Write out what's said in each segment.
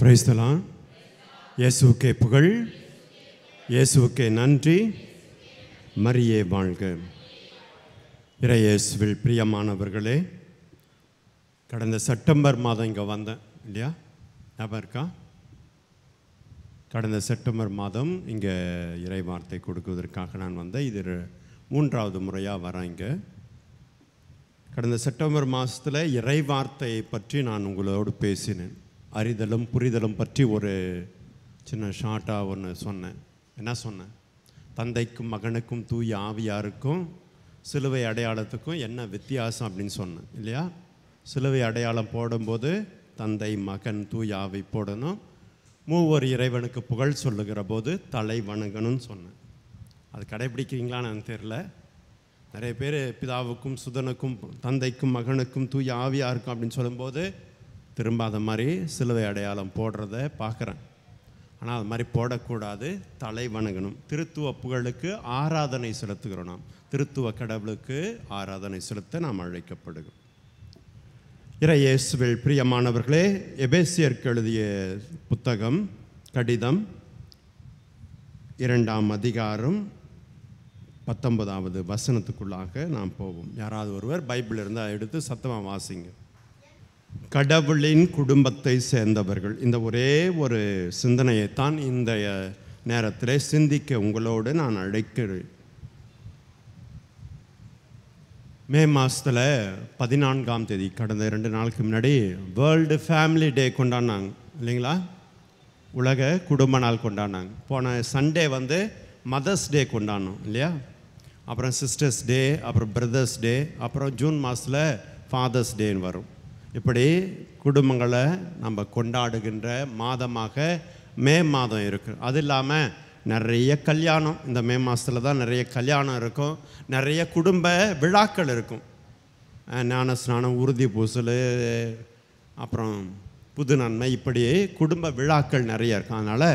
Praise the Lord. இயேசுவுக்கே புகழ், இயேசுவுக்கே நன்றி, மரியே வாழ்க. இறையேசுவில் பிரியமானவர்களே, கடந்த செப்டம்பர் மாதம் இங்கே வந்தேன் இல்லையா? ஞாபகம் இருக்கா? கடந்த செப்டம்பர் மாதம் இங்கே இறை வார்த்தை கொடுக்குவதற்காக நான் வந்தேன். இது 3வது முறையாக வரேன் இங்கே. கடந்த செப்டம்பர் மாதத்தில் இறை வார்த்தையை பற்றி நான் உங்களோடு பேசினேன். அறிதலும் புரிதலும் பற்றி ஒரு சின்ன ஷார்ட்டாக ஒன்று சொன்னேன். என்ன சொன்னேன்? தந்தைக்கும் மகனுக்கும் தூய ஆவியாருக்கும் சிலுவை அடையாளத்துக்கும் என்ன வித்தியாசம் அப்படின்னு சொன்னேன் இல்லையா? சிலுவை அடையாளம் போடும்போது தந்தை மகன் தூய ஆவி போடணும். மூவர் இறைவனுக்கு புகழ் சொல்லுகிற போது தலை வணங்கணும்னு சொன்னேன். அது கடைபிடிக்கிறீங்களான்னு எனக்கு தெரில. நிறைய பேர் பிதாவுக்கும் சுதனுக்கும் தந்தைக்கும் மகனுக்கும் தூய ஆவியாருக்கும் அப்படின்னு சொல்லும்போது திரும்ப அது மாதிரி சிலுவை அடையாளம் போடுறத பார்க்குறேன். ஆனால் அது மாதிரி போடக்கூடாது, தலை வணங்கணும். திருத்துவ புகழுக்கு ஆராதனை செலுத்துகிறோம். நாம் திருத்துவ கடவுளுக்கு ஆராதனை செலுத்த நாம் அழைக்கப்படுகிறோம். இறையேசுவில் பிரியமானவர்களே, எபேசியருக்கு எழுதிய புத்தகம் கடிதம் 2ஆம் அதிகாரம் 19வது வசனத்துக்குள்ளாக நாம் போவோம். யாராவது ஒருவர் பைபிள் இருந்தால் எடுத்து சத்தமாக வாசிங்க. கடவுளின் குடும்பத்தை சேர்ந்தவர்கள். இந்த ஒரே ஒரு சிந்தனையைத்தான் இந்த நேரத்தில் சிந்திக்க உங்களோடு நான் அழைக்கிறேன். மே மாதத்தில் 14ஆம் தேதி, கடந்த 2 நாளுக்கு முன்னாடி வேர்ல்டு ஃபேமிலி டே கொண்டாடினாங்க இல்லைங்களா? உலக குடும்ப நாள் கொண்டாடினாங்க. போன சண்டே மதர்ஸ் டே கொண்டாடணும் இல்லையா? அப்புறம் சிஸ்டர்ஸ் டே, அப்புறம் பிரதர்ஸ் டே, அப்புறம் ஜூன் மாதத்தில் ஃபாதர்ஸ் டேன்னு வரும். இப்படி குடும்பங்களை நம்ம கொண்டாடுகின்ற மாதமாக மே மாதம் இருக்குது. அது இல்லாமல் நிறைய கல்யாணம், இந்த மே மாதத்தில் தான் நிறைய கல்யாணம் இருக்கும், நிறைய குடும்ப விழாக்கள் இருக்கும். ஞான ஸ்நானம், உறுதி பூசல், அப்புறம் புது நன்மை, இப்படி குடும்ப விழாக்கள் நிறைய இருக்கும். அதனால்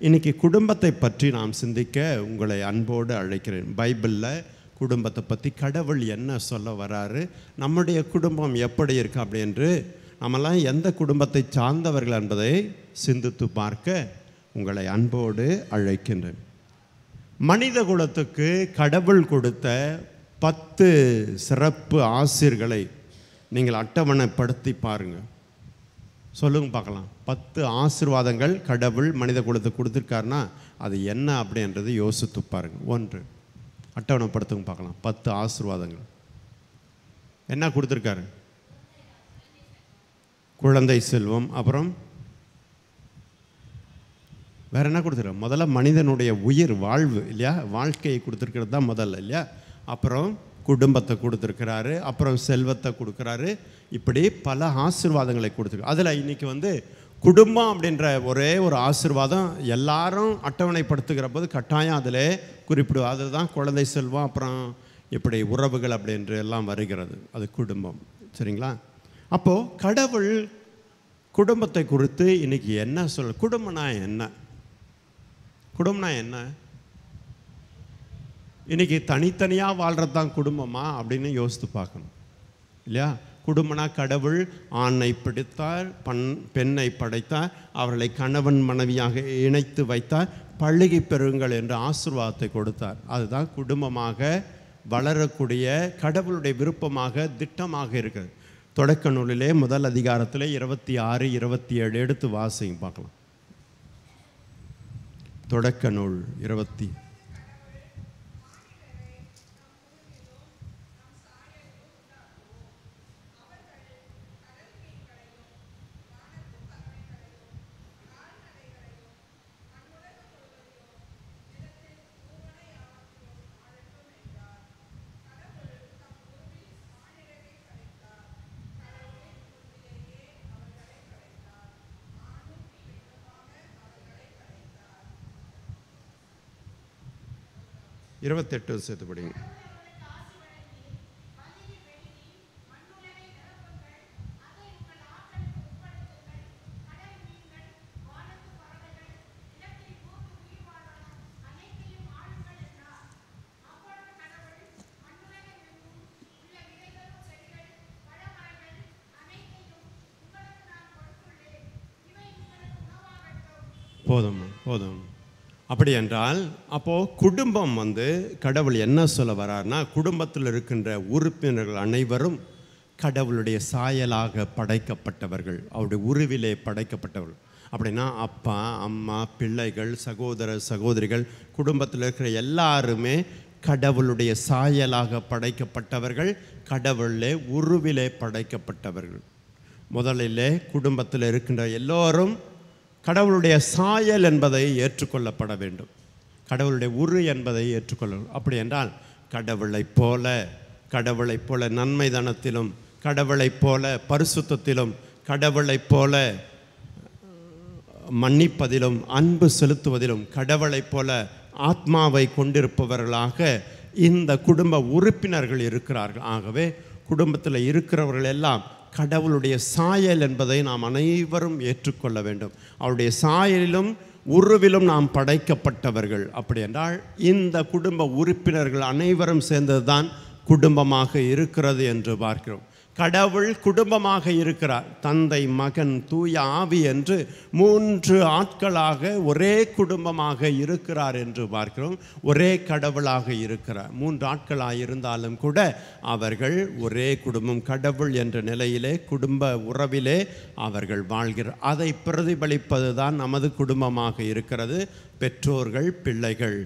இன்றைக்கி குடும்பத்தை பற்றி நாம் சிந்திக்க உங்களை அன்போடு அழைக்கிறேன். பைபிளில் குடும்பத்தை பற்றி கடவுள் என்ன சொல்ல வராரு, நம்முடைய குடும்பம் எப்படி இருக்கு அப்படின்று, நம்மெல்லாம் எந்த குடும்பத்தை சார்ந்தவர்கள் என்பதை சிந்தித்து பார்க்க உங்களை அன்போடு அழைக்கின்றேன். மனித குலத்துக்கு கடவுள் கொடுத்த 10 சிறப்பு ஆசீர்களை நீங்கள் அட்டவணைப்படுத்தி பாருங்கள். சொல்லுங்க பார்க்கலாம். 10 ஆசீர்வாதங்கள் கடவுள் மனித குலத்துக்கு கொடுத்துருக்காருன்னா அது என்ன அப்படின்றது யோசித்து பாருங்கள். 1, அட்டவணைப்படுத்துங்க பார்க்கலாம். 10 ஆசீர்வாதங்கள் என்ன கொடுத்துருக்காரு? குழந்தை செல்வம், அப்புறம் வேறு என்ன கொடுத்துருக்காரு? முதல்ல மனிதனுடைய உயிர் வாழ்வு இல்லையா? வாழ்க்கையை கொடுத்துருக்கிறது தான் முதல்ல இல்லையா? அப்புறம் குடும்பத்தை கொடுத்துருக்கிறாரு, அப்புறம் செல்வத்தை கொடுக்குறாரு. இப்படி பல ஆசீர்வாதங்களை கொடுத்துருக்கு. அதில் இன்றைக்கி குடும்பம் அப்படின்ற ஒரே ஒரு ஆசீர்வாதம் எல்லாரும் அட்டவணைப்படுத்துகிற போது கட்டாயம் அதில் குறிப்பிடுவோம். அதுதான் குழந்தை செல்வம், அப்புறம் இப்படி உறவுகள் அப்படின்று எல்லாம் வருகிறது. அது குடும்பம். சரிங்களா? அப்போது கடவுள் குடும்பத்தை குறித்து இன்றைக்கி என்ன சொல்ல? குடும்பம்னா என்ன? குடும்பம்னா என்ன? இன்றைக்கி தனித்தனியாக வாழ்கிறது தான் குடும்பமா அப்படின்னு யோசித்து பார்க்கணும் இல்லையா? குடும்பம்னா கடவுள் ஆணை பிடித்தார், பெண்ணை படைத்தார், அவர்களை கணவன் மனைவியாக இணைத்து வைத்தார், பழுகி பெறுங்கள் என்ற ஆசீர்வாதத்தை கொடுத்தார். அதுதான் குடும்பமாக வளரக்கூடிய கடவுளுடைய விருப்பமாக திட்டமாக இருக்கிறது. தொடக்க நூலிலே முதல் அதிகாரத்தில் 26, 27 எடுத்து வாசிங்க பார்க்கலாம். தொடக்க நூல் 20. சேர்த்து படிங்க. போதும் போதும். அப்படி என்றால் அப்போது குடும்பம் கடவுள் என்ன சொல்ல வரார்னா, குடும்பத்தில் இருக்கின்ற உறுப்பினர்கள் அனைவரும் கடவுளுடைய சாயலாக படைக்கப்பட்டவர்கள், அவருடைய உருவிலே படைக்கப்பட்டவர்கள். அப்படின்னா அப்பா அம்மா பிள்ளைகள் சகோதர சகோதரிகள் குடும்பத்தில் இருக்கிற எல்லாருமே கடவுளுடைய சாயலாக படைக்கப்பட்டவர்கள், கடவுளே உருவிலே படைக்கப்பட்டவர்கள். முதலிலே குடும்பத்தில் இருக்கின்ற எல்லோரும் கடவுளுடைய சாயல் என்பதை ஏற்றுக்கொள்ளப்பட வேண்டும், கடவுளுடைய உரு என்பதை ஏற்றுக்கொள்ள. அப்படி என்றால் கடவுளைப் போல நன்மைதனத்திலும், கடவுளைப் போல பரிசுத்தத்திலும், கடவுளைப் போல மன்னிப்பதிலும், அன்பு செலுத்துவதிலும், கடவுளைப் போல ஆத்மாவை கொண்டிருப்பவர்களாக இந்த குடும்ப உறுப்பினர்கள் இருக்கிறார்கள். ஆகவே குடும்பத்தில் இருக்கிறவர்கள் எல்லாம் கடவுளுடைய சாயல் என்பதை நாம் அனைவரும் ஏற்றுக்கொள்ள வேண்டும். அவருடைய சாயலிலும் உருவிலும் நாம் படைக்கப்பட்டவர்கள். அப்படி என்றால் இந்த குடும்ப உறுப்பினர்கள் அனைவரும் சேர்ந்தது தான் குடும்பமாக இருக்கிறது என்று பார்க்கிறோம். கடவுள் குடும்பமாக இருக்கிறார். தந்தை மகன் தூய ஆவி என்று 3 ஆட்களாக ஒரே குடும்பமாக இருக்கிறார் என்று பார்க்கிறோம். ஒரே கடவுளாக இருக்கிறார். 3 ஆட்களாக இருந்தாலும் கூட அவர்கள் ஒரே குடும்பம், கடவுள் என்ற நிலையிலே குடும்ப உறவிலே அவர்கள் வாழ்கிறார். அதை பிரதிபலிப்பது தான் நமது குடும்பமாக இருக்கிறது. பெற்றோர்கள் பிள்ளைகள்,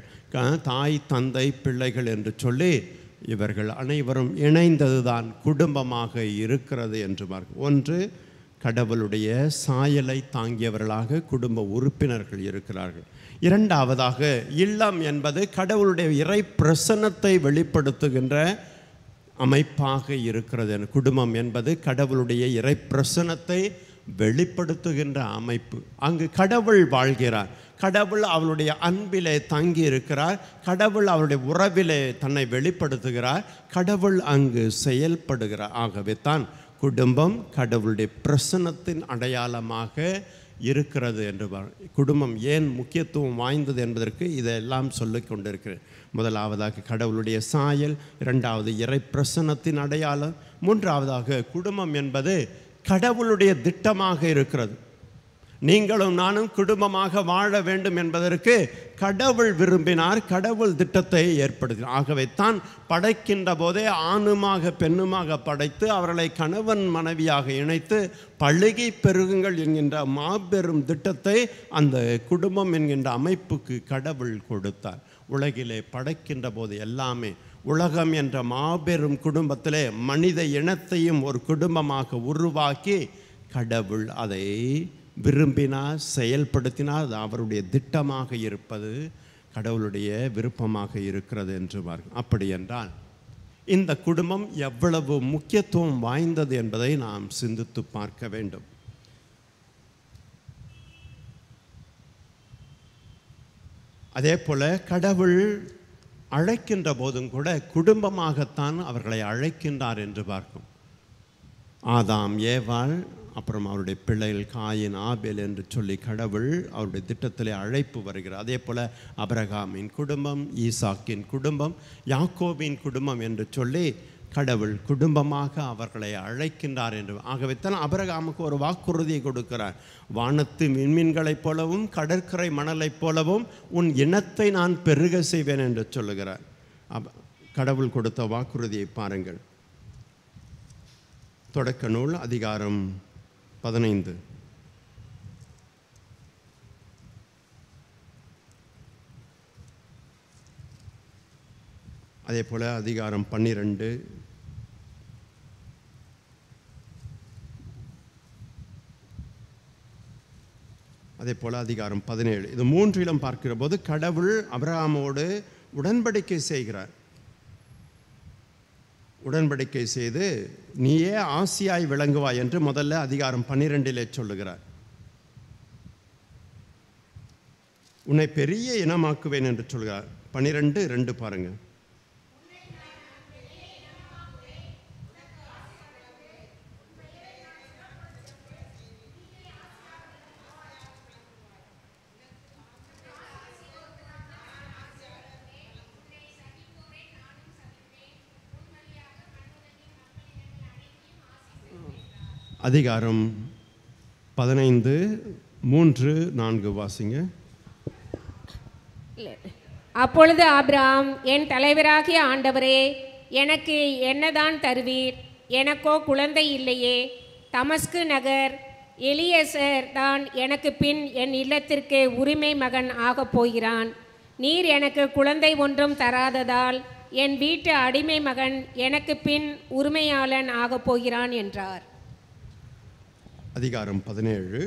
தாய் தந்தை பிள்ளைகள் என்று சொல்லி இவர்கள் அனைவரும் இணைந்தது தான் குடும்பமாக இருக்கிறது என்று பார்க்க. ஒன்று, கடவுளுடைய சாயலை தாங்கியவர்களாக குடும்ப உறுப்பினர்கள் இருக்கிறார்கள். இரண்டாவதாக, இல்லம் என்பது கடவுளுடைய இறை பிரசன்னத்தை வெளிப்படுத்துகின்ற அமைப்பாக இருக்கிறது. குடும்பம் என்பது கடவுளுடைய இறை பிரசன்னத்தை வெளிப்படுத்துகின்ற அமைப்பு. அங்கு கடவுள் வாழ்கிறார், கடவுள் அவளுடைய அன்பிலே தங்கி இருக்கிறார், கடவுள் அவருடைய உறவிலே தன்னை வெளிப்படுத்துகிறார், கடவுள் அங்கு செயல்படுகிறார். ஆகவே தான் குடும்பம் கடவுளுடைய பிரசன்னத்தின் அடையாளமாக இருக்கிறது என்று. குடும்பம் ஏன் முக்கியத்துவம் வாய்ந்தது என்பதற்கு இதெல்லாம் சொல்லிக் கொண்டிருக்கிறேன். முதலாவதாக கடவுளுடைய சாயல், இரண்டாவது இறை பிரசன்னத்தின் அடையாளம், மூன்றாவதாக குடும்பம் என்பது கடவுளுடைய திட்டமாக இருக்கிறது. நீங்களும் நானும் குடும்பமாக வாழ வேண்டும் என்பதற்கு கடவுள் விரும்பினார், கடவுள் திட்டத்தை ஏற்படுத்தினார். ஆகவே தான் படைக்கின்ற போதே ஆணுமாக பெண்ணுமாக படைத்து அவர்களை கணவன் மனைவியாக இணைத்து பழுகி பெருகுங்கள் என்கின்ற மாபெரும் திட்டத்தை அந்த குடும்பம் என்கின்ற அமைப்புக்கு கடவுள் கொடுத்தார். உலகிலே படைக்கின்ற போது எல்லாமே உலகம் என்ற மாபெரும் குடும்பத்திலே மனித இனத்தையும் ஒரு குடும்பமாக உருவாக்கி கடவுள் அதை விரும்பினார், செயல்படுத்தினார். அது அவருடைய திட்டமாக இருப்பது, கடவுளுடைய விருப்பமாக இருக்கிறது என்று பார்க்க. அப்படி என்றால் இந்த குடும்பம் எவ்வளவு முக்கியத்துவம் வாய்ந்தது என்பதை நாம் சிந்தித்து பார்க்க வேண்டும். அதே போல கடவுள் அழைக்கின்ற போதும் கூட குடும்பமாகத்தான் அவர்களை அழைக்கின்றார் என்று பார்க்கும். ஆதாம் ஏவாள், அப்புறம் அவருடைய பிள்ளைகள் காயின் ஆபேல் என்று சொல்லி கடவுள் அவருடைய திட்டத்திலே அழைப்பு வருகிறார். அதே போல் ஆபிரகாமின் குடும்பம், ஈசாக்கின் குடும்பம், யாக்கோபின் குடும்பம் என்று சொல்லி கடவுள் குடும்பமாக அவர்களை அழைக்கின்றார் என்று. ஆகவே தான் ஆபிரகாமுக்கு ஒரு வாக்குறுதியை கொடுக்கிறார். வானத்து விண்மீன்களைப் போலவும் கடற்கரை மணலைப் போலவும் உன் இனத்தை நான் பெருக செய்வேன் என்று சொல்லுகிறார். கடவுள் கொடுத்த வாக்குறுதியை பாருங்கள். தொடக்க நூல் அதிகாரம் 15. அதே போல் அதிகாரம் 12, அதே போல் அதிகாரம் 17. இது மூன்றிலும் பார்க்கிற போது கடவுள் ஆபிரகாமோடு உடன்படிக்கை செய்கிறார். உடன்படிக்கை செய்து நீயே ஆசியாய் விளங்குவாய் என்று முதல்ல அதிகாரம் 12 சொல்லுகிறார். உன்னை பெரிய இனமாக்குவேன் என்று சொல்கிறார். 12:2 பாருங்க. அதிகாரம் 15:3-4 வாசிங்க. அப்பொழுது ஆபிரகாம், என் தலைவராகிய ஆண்டவரே, எனக்கு என்னதான் தருவீர்? எனக்கோ குழந்தை இல்லையே. தமஸ்கு நகர் எலியேசர் தான் எனக்கு பின் என் இல்லத்திற்கு உரிமை மகன் ஆகப் போகிறான். நீர் எனக்கு குழந்தை ஒன்றும் தராததால் என் வீட்டு அடிமை மகன் எனக்கு பின் உரிமையாளன் ஆகப் போகிறான் என்றார். அதிகாரம் 17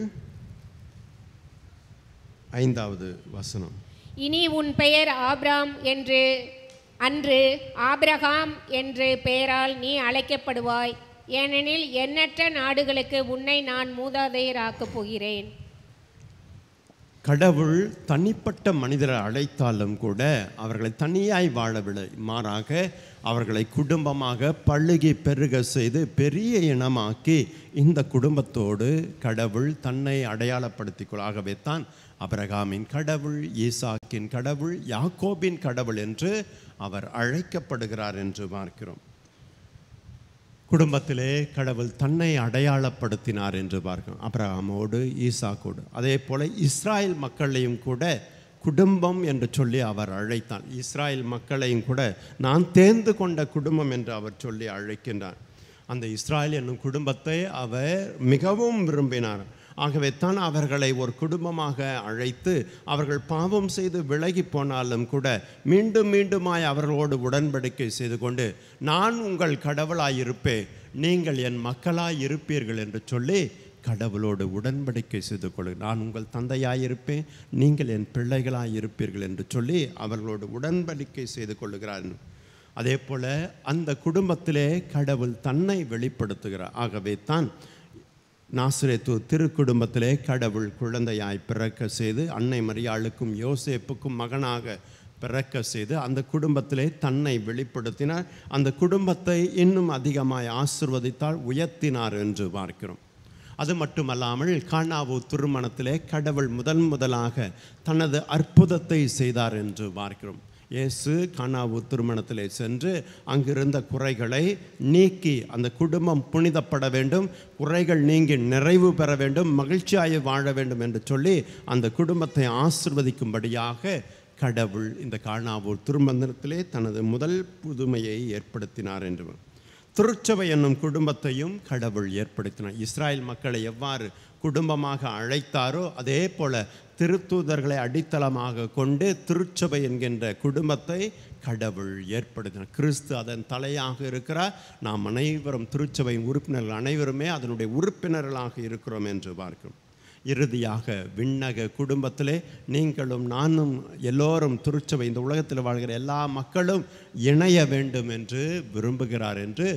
5வது வசனம். இனி உன் பெயர் ஆபிராம் என்று அன்று ஆபிரகாம் என்று பெயரால் நீ அழைக்கப்படுவாய். ஏனெனில் எண்ணற்ற நாடுகளுக்கு உன்னை நான் மூதாதையராக்கப் போகிறேன். கடவுள் தனிப்பட்ட மனிதரை அழைத்தாலும் கூட அவர்களை தனியாய் வாழவில்லை. மாறாக அவர்களை குடும்பமாக பழுகி பெருக செய்து பெரிய இனமாக்கி இந்த குடும்பத்தோடு கடவுள் தன்னை அடையாளப்படுத்திக் ஆகவே தான் ஆபிரகாமின் கடவுள், ஈசாக்கின் கடவுள், யாக்கோபின் கடவுள் என்று அவர் அழைக்கப்படுகிறார் என்று பார்க்கிறோம். குடும்பத்திலே கடவுள் தன்னை அடையாளப்படுத்தினார் என்று பார்க்கிறோம். ஆபிரகாமோடு, ஈசாக்கோடு. அதே போல இஸ்ராயல் மக்களையும் கூட குடும்பம் என்று சொல்லி அவர் அழைத்தார். இஸ்ராயல் மக்களையும் கூட நான் தேர்ந்து கொண்ட குடும்பம் என்று அவர் சொல்லி அழைக்கின்றார். அந்த இஸ்ராயல் என்னும் குடும்பத்தை அவர் மிகவும் விரும்பினார். ஆகவே தான் அவர்களை ஒரு குடும்பமாக அழைத்து அவர்கள் பாவம் செய்து விலகி போனாலும் கூட மீண்டும் மீண்டுமாய் அவர்களோடு உடன்படிக்கை செய்து கொண்டு நான் உங்கள் கடவுளாயிருப்பேன், நீங்கள் என் மக்களாயிருப்பீர்கள் என்று சொல்லி கடவுளோடு உடன்படிக்கை செய்து கொள்ளு. நான் உங்கள் தந்தையாயிருப்பேன், நீங்கள் என் பிள்ளைகளாயிருப்பீர்கள் என்று சொல்லி அவர்களோடு உடன்படிக்கை செய்து கொள்ளுகிறார். அதே போல அந்த குடும்பத்திலே கடவுள் தன்னை வெளிப்படுத்துகிறார். ஆகவே தான் நாசரேத்து திருக்குடும்பத்திலே கடவுள் குழந்தையாய் பிறக்க செய்து அன்னை மரியாளுக்கும் யோசேப்புக்கும் மகனாக பிறக்க செய்து அந்த குடும்பத்திலே தன்னை வெளிப்படுத்தினார். அந்த குடும்பத்தை இன்னும் அதிகமாய் ஆசிர்வதித்தால் உயர்த்தினார் என்று பார்க்கிறோம். அது மட்டுமல்லாமல் கானாவு திருமணத்திலே கடவுள் முதலாக தனது அற்புதத்தை செய்தார் என்று பார்க்கிறோம். இயேசு கானாவு திருமணத்திலே சென்று அங்கிருந்த குறைகளை நீக்கி அந்த குடும்பம் புனிதப்பட வேண்டும், குறைகள் நீங்கி நிறைவு பெற வேண்டும், மகிழ்ச்சியாய் வாழ வேண்டும் என்று சொல்லி அந்த குடும்பத்தை ஆசிர்வதிக்கும்படியாக கடவுள் இந்த கானாவு திருமணத்திலே தனது முதல் புதுமையை ஏற்படுத்தினார் என்று. திருச்சபை என்னும் குடும்பத்தையும் கடவுள் ஏற்படுத்தினார். இஸ்ராயல் மக்களை எவ்வாறு குடும்பமாக அழைத்தாரோ அதே போல திருத்தூதர்களை அடித்தளமாக கொண்டு திருச்சபை என்கின்ற குடும்பத்தை கடவுள் ஏற்படுத்தினார். கிறிஸ்து அதன் தலையாக இருக்கிறார். நாம் அனைவரும் திருச்சபையின் உறுப்பினர்கள் அனைவருமே அதனுடைய உறுப்பினர்களாக இருக்கிறோம் என்று பார்க்கிறோம். இறுதியாக விண்ணக குடும்பத்திலே நீங்களும் நானும் எல்லோரும் திருச்சபை இந்த உலகத்தில் வாழ்கிற எல்லா மக்களும் இணைய வேண்டும் என்று விரும்புகிறார் என்று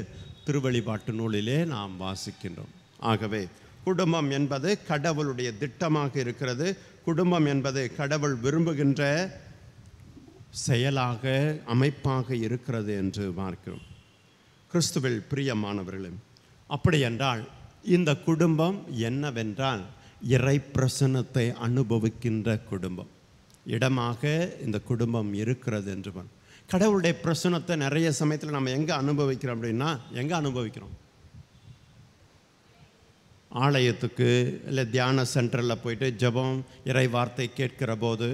திருவெளிப்பாட்டு நூலிலே நாம் வாசிக்கின்றோம். ஆகவே குடும்பம் என்பது கடவுளுடைய திட்டமாக இருக்கிறது. குடும்பம் என்பது கடவுள் விரும்புகின்ற செயலாக அமைப்பாக இருக்கிறது என்று பார்க்கிறோம். கிறிஸ்துவில் பிரியமானவர்களே, அப்படி என்றால் இந்த குடும்பம் என்னவென்றால் இறை பிரசன்னத்தை அனுபவிக்கின்ற குடும்பம் இடமாக இந்த குடும்பம் இருக்கிறது என்று. கடவுளுடைய பிரசன்னத்தை நிறைய சமயத்தில் நம்ம எங்கே அனுபவிக்கிறோம் அப்படின்னா, எங்கே அனுபவிக்கிறோம்? ஆலயத்துக்கு இல்லை தியான சென்டரில் போயிட்டு ஜெபம் இறை வார்த்தை கேட்கிற போது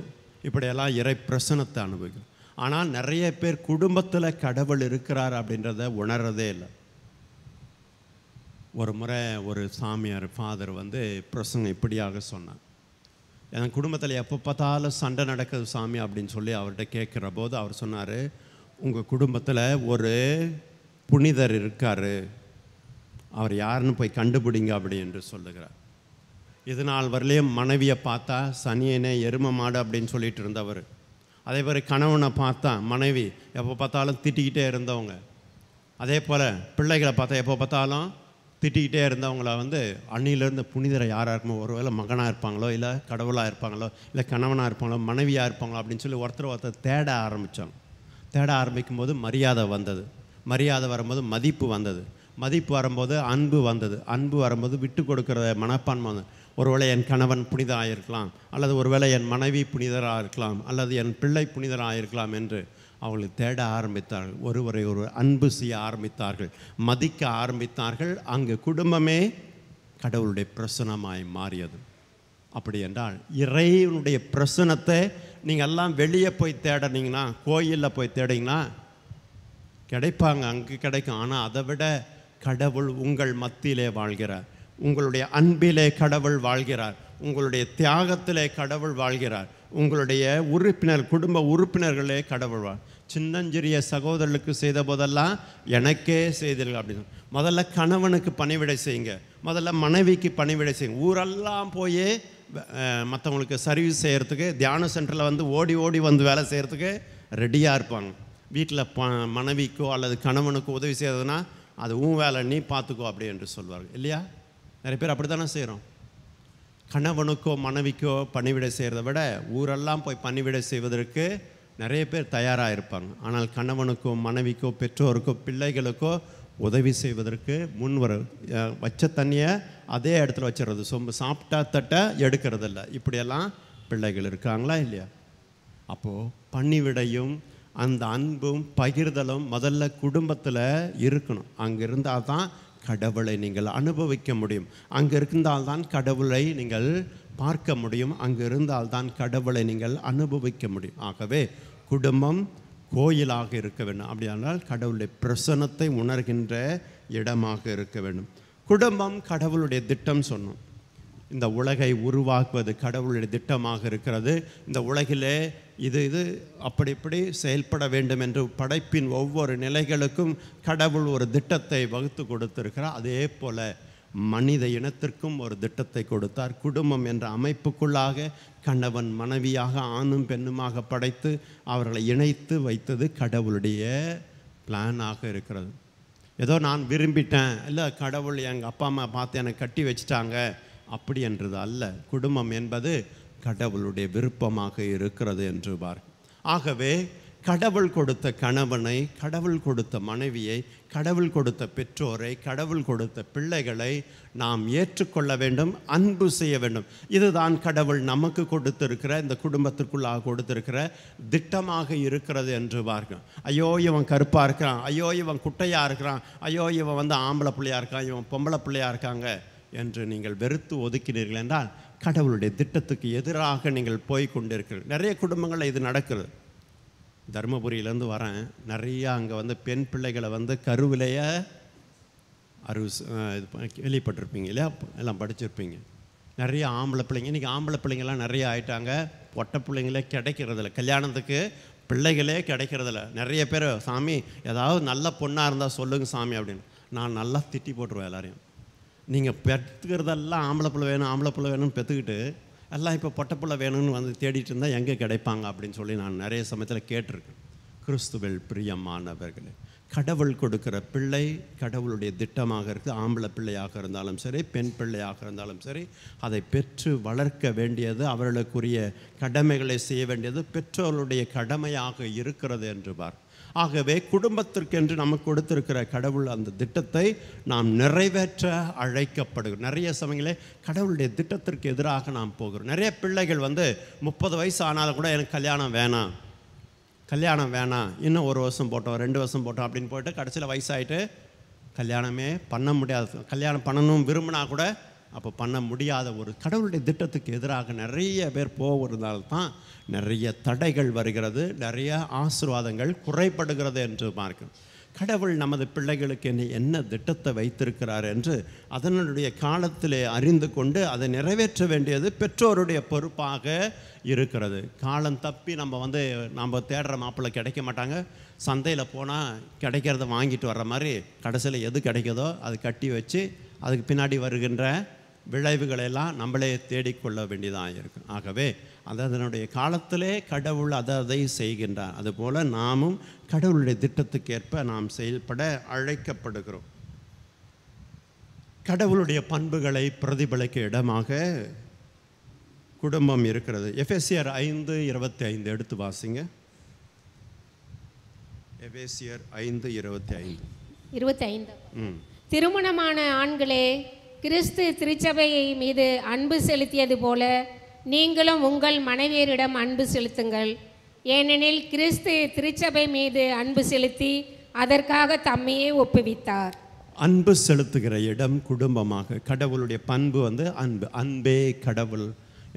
இப்படியெல்லாம் இறை பிரசன்னத்தை அனுபவிக்கிறோம். ஆனால் நிறைய பேர் குடும்பத்தில் கடவுள் இருக்கிறார் அப்படின்றத உணர்றதே இல்லை. ஒரு முறை ஒரு சாமியார் ஃபாதர் பிரசங்கம் இப்படியாக சொன்னார். என் குடும்பத்தில் எப்போ பார்த்தாலும் சண்டை நடக்குது சாமி அப்படின்னு சொல்லி அவர்கிட்ட கேட்குற போது அவர் சொன்னார், உங்கள் குடும்பத்தில் ஒரு புனிதர் இருக்கார், அவர் யாருன்னு போய் கண்டுபிடிங்க அப்படி என்று சொல்லுகிறார். இது நாள் வரலையும் மனைவியை பார்த்தா சனியனே எரும மாடு அப்படின்னு சொல்லிட்டு இருந்தவர். அதே மாதிரி கணவனை பார்த்தா மனைவி எப்போ பார்த்தாலும் திட்டிக்கிட்டே இருந்தவங்க. அதே போல் பிள்ளைகளை பார்த்தா எப்போ பார்த்தாலும் திட்டிக்கிட்டே இருந்தவங்கள அன்னியிலேருந்து புனிதரை யாராக இருக்குமோ, ஒருவேளை மகனாக இருப்பாங்களோ, இல்லை கடவுளாக இருப்பாங்களோ, இல்லை கணவனாக இருப்பாங்களோ, மனைவியாக இருப்பாங்களோ அப்படின்னு சொல்லி ஒருத்தர் தேட ஆரம்பித்தாங்க. தேட ஆரம்பிக்கும் போது மரியாதை வந்தது. மரியாதை வரும்போது மதிப்பு வந்தது. மதிப்பு வரும்போது அன்பு வந்தது. அன்பு வரும்போது விட்டு கொடுக்குற மனப்பான்மை வந்தது. ஒருவேளை என் கணவன் புனிதராக இருக்கலாம், அல்லது ஒருவேளை என் மனைவி புனிதராக இருக்கலாம், அல்லது என் பிள்ளை புனிதராக இருக்கலாம் என்று அவர்கள் தேட ஆரம்பித்தார்கள். ஒருவரை ஒரு அன்பு செய்ய ஆரம்பித்தார்கள், மதிக்க ஆரம்பித்தார்கள். அங்கு குடும்பமே கடவுளுடைய பிரசன்னமாய் மாறியது. அப்படி என்றால் இறைவனுடைய பிரசன்னத்தை நீங்கள் எல்லாம் வெளியே போய் தேடினீங்கன்னா, கோயிலில் போய் தேடிங்கன்னா கிடைப்பாங்க, அங்கே கிடைக்கும். ஆனால் அதை விட கடவுள் உங்கள் மத்தியிலே வாழ்கிறார். உங்களுடைய அன்பிலே கடவுள் வாழ்கிறார். உங்களுடைய தியாகத்திலே கடவுள் வாழ்கிறார். உங்களுடைய குடும்ப உறுப்பினர்களே கடவுள் சின்னஞ்சிறிய சகோதரர்களுக்கு செய்த போதெல்லாம் எனக்கே செய்தீர்கள் அப்படின்னு. முதல்ல கணவனுக்கு பணிவிடை செய்யுங்க, முதல்ல மனைவிக்கு பணிவிடை செய்யுங்க. ஊரெல்லாம் போய் மற்றவங்களுக்கு சர்வீஸ் செய்கிறதுக்கு, தியான சென்டரில் வந்து ஓடி ஓடி வந்து வேலை செய்கிறதுக்கு ரெடியாக இருப்பாங்க. வீட்டில் மனைவிக்கோ அல்லது கணவனுக்கோ உதவி செய்கிறதுனா அது வேலை, நீ பார்த்துக்கோ அப்படி என்று சொல்வார்கள் இல்லையா? நிறைய பேர் அப்படி தானே செய்கிறோம். கணவனுக்கோ மனைவிக்கோ பணிவிடை செய்கிறத விட ஊரெல்லாம் போய் பணிவிடை செய்வதற்கு நிறைய பேர் தயாராக இருப்பாங்க. ஆனால் கணவனுக்கோ மனைவிக்கோ பெற்றோருக்கோ பிள்ளைகளுக்கோ உதவி செய்வதற்கு முன்வர வச்ச தண்ணியை அதே இடத்துல வச்சிடறது, சாப்பிட்டா தட்டை எடுக்கிறதில்ல. இப்படியெல்லாம் பிள்ளைகள் இருக்காங்களா இல்லையா? அப்போது பணிவிடையும் அந்த அன்பும் பகிர்தலும் முதல்ல குடும்பத்தில் இருக்கணும். அங்கே இருந்தால் தான் கடவுளை நீங்கள் அனுபவிக்க முடியும். அங்கே இருந்தால்தான் கடவுளை நீங்கள் பார்க்க முடியும். அங்கே இருந்தால்தான் கடவுளை நீங்கள் அனுபவிக்க முடியும். ஆகவே குடும்பம் கோயிலாக இருக்க வேண்டும். அப்படியானால் கடவுளுடைய பிரசன்னத்தை உணர்கின்ற இடமாக இருக்க வேண்டும். குடும்பம் கடவுளுடைய திட்டம் சொன்னோம். இந்த உலகை உருவாக்குவது கடவுளுடைய திட்டமாக இருக்கிறது. இந்த உலகிலே இது அப்படி இப்படி செயல்பட வேண்டும் என்று படைப்பின் ஒவ்வொரு நிலைகளுக்கும் கடவுள் ஒரு திட்டத்தை வகுத்து கொடுத்திருக்கிறார். அதே போல் மனித இனத்திற்கும் ஒரு திட்டத்தை கொடுத்தார். குடும்பம் என்ற அமைப்புக்குள்ளாக கணவன் மனைவியாக ஆணும் பெண்ணுமாக படைத்து அவர்களை இணைத்து வைத்தது கடவுளுடைய பிளானாக இருக்கிறது. ஏதோ நான் விரும்பிட்டேன், இல்லை கடவுள் எங்கள் அப்பா அம்மா பார்த்து எனக்கு கட்டி வச்சிட்டாங்க அப்படி என்றது அல்ல. குடும்பம் என்பது கடவுளுடைய விருப்பமாக இருக்கிறது என்று பார். ஆகவே கடவுள் கொடுத்த கணவனை, கடவுள் கொடுத்த மனைவியை, கடவுள் கொடுத்த பெற்றோரை, கடவுள் கொடுத்த பிள்ளைகளை நாம் ஏற்றுக்கொள்ள வேண்டும், அன்பு செய்ய வேண்டும். இதுதான் கடவுள் நமக்கு கொடுத்திருக்கிற, இந்த குடும்பத்திற்குள்ளாக கொடுத்திருக்கிற திட்டமாக இருக்கிறது என்று பாருங்கள். ஐயோ இவன் கருப்பாக இருக்கிறான், ஐயோ இவன் குட்டையாக இருக்கிறான், ஐயோ இவன் வந்து ஆம்பளை பிள்ளையாக இருக்கான், இவன் பொம்பளை பிள்ளையாக இருக்காங்க என்று நீங்கள் வெறுத்து ஒதுக்கினீர்கள் என்றால் கடவுளுடைய திட்டத்துக்கு எதிராக நீங்கள் போய் கொண்டிருக்கிறீர்கள். நிறைய குடும்பங்களில் இது நடக்கிறது. தருமபுரியிலேருந்து வரேன், நிறையா அங்கே வந்து பெண் பிள்ளைகளை வந்து கருவிலையே கேள்விப்பட்டிருப்பீங்க இல்லையா? எல்லாம் படிச்சிருப்பீங்க. நிறைய ஆம்பளை பிள்ளைங்க, இன்றைக்கி ஆம்பளை பிள்ளைங்கள்லாம் நிறைய ஆகிட்டாங்க. பொட்டை பிள்ளைங்களே கிடைக்கிறதில்ல, கல்யாணத்துக்கு பிள்ளைகளே கிடைக்கிறதில்ல. நிறைய பேர் சாமி ஏதாவது நல்ல பொண்ணாக இருந்தால் சொல்லுங்கள் சாமி அப்படின்னு. நான் நல்லா திட்டி போட்டுருவேன் எல்லாரையும். நீங்கள் பெற்றுக்கிறதெல்லாம் ஆம்பளை பிள்ளை வேணும், ஆம்பளை பிள்ளை வேணும்னு பெற்றுக்கிட்டு எல்லாம் இப்போ பொட்டப்பிள்ளை வேணும்னு வந்து தேடிட்டு இருந்தால் எங்கே கிடைப்பாங்க அப்படின்னு சொல்லி நான் நிறைய சமயத்தில் கேட்டிருக்கேன். கிறிஸ்துவில் பிரியமானவர்களே, கடவுள் கொடுக்குற பிள்ளை கடவுளுடைய திட்டமாக இருக்குது. ஆம்பளை பிள்ளையாக இருந்தாலும் சரி, பெண் பிள்ளையாக இருந்தாலும் சரி, அதை பெற்று வளர்க்க வேண்டியது, அவர்களுக்குரிய கடமைகளை செய்ய வேண்டியது பெற்றோருடைய கடமையாக இருக்கிறது என்று பார். ஆகவே குடும்பத்திற்கென்று நமக்கு கொடுத்திருக்கிற கடவுள் அந்த திட்டத்தை நாம் நிறைவேற்ற அழைக்கப்படுகிறோம். நிறைய சமயங்களே கடவுளுடைய திட்டத்திற்கு எதிராக நாம் போகிறோம். நிறைய பிள்ளைகள் வந்து 30 வயசு ஆனாலும் கூட எனக்கு கல்யாணம் வேணாம், இன்னும் 1 வருஷம் போட்டோம், 2 வருஷம் போட்டோம் அப்படின்னு போய்ட்டு கடைசியில் வயசாகிட்டு கல்யாணமே பண்ண முடியாது. கல்யாணம் பண்ணணும் விரும்பினா கூட அப்போ பண்ண முடியாத ஒரு கடவுளுடைய திட்டத்துக்கு எதிராக நிறைய பேர் போகிறதால்தான் நிறைய தடைகள் வருகிறது, நிறைய ஆசீர்வாதங்கள் குறைபடுகிறது என்று பார்க்கிறோம். கடவுள் நமது பிள்ளைகளுக்கு என்ன திட்டத்தை வைத்திருக்கிறார் என்று அதனுடைய காலத்திலே அறிந்து கொண்டு அதை நிறைவேற்ற வேண்டியது பெற்றோருடைய பொறுப்பாக இருக்கிறது. காலம் தப்பி நம்ம தேடுற மாப்பிள்ளை கிடைக்க மாட்டாங்க. சந்தையில் போனால் கிடைக்கிறத வாங்கிட்டு வர்ற மாதிரி கடைசியில் எது கிடைக்கிறதோ அது கட்டி வச்சு அதுக்கு பின்னாடி வருகின்ற விளைவுகளெல்லாம் நம்மளே தேடிக்கொள்ள வேண்டியதாக இருக்கும். ஆகவே அதனுடைய காலத்திலே கடவுள் அதை செய்கின்றார். அதுபோல் நாமும் கடவுளுடைய திட்டத்துக்கேற்ப நாம் செயல்பட அழைக்கப்படுகிறோம். கடவுளுடைய பண்புகளை பிரதிபலிக்க இடமாக குடும்பம் இருக்கிறது. எபேசியர் 5:25 எடுத்து வாசிங்க. எபேசியர் 5:25. திருமணமான ஆண்களே, கிறிஸ்து திருச்சபையை மீது அன்பு செலுத்தியது போல நீங்களும் உங்கள் மனைவியரிடம் அன்பு செலுத்துங்கள். ஏனெனில் கிறிஸ்து திருச்சபை மீது அன்பு செலுத்தி அதற்காக தம்மையே ஒப்புவித்தார். அன்பு செலுத்துகிற இடம் குடும்பமாக. கடவுளுடைய பண்பு அன்பு. அன்பே கடவுள்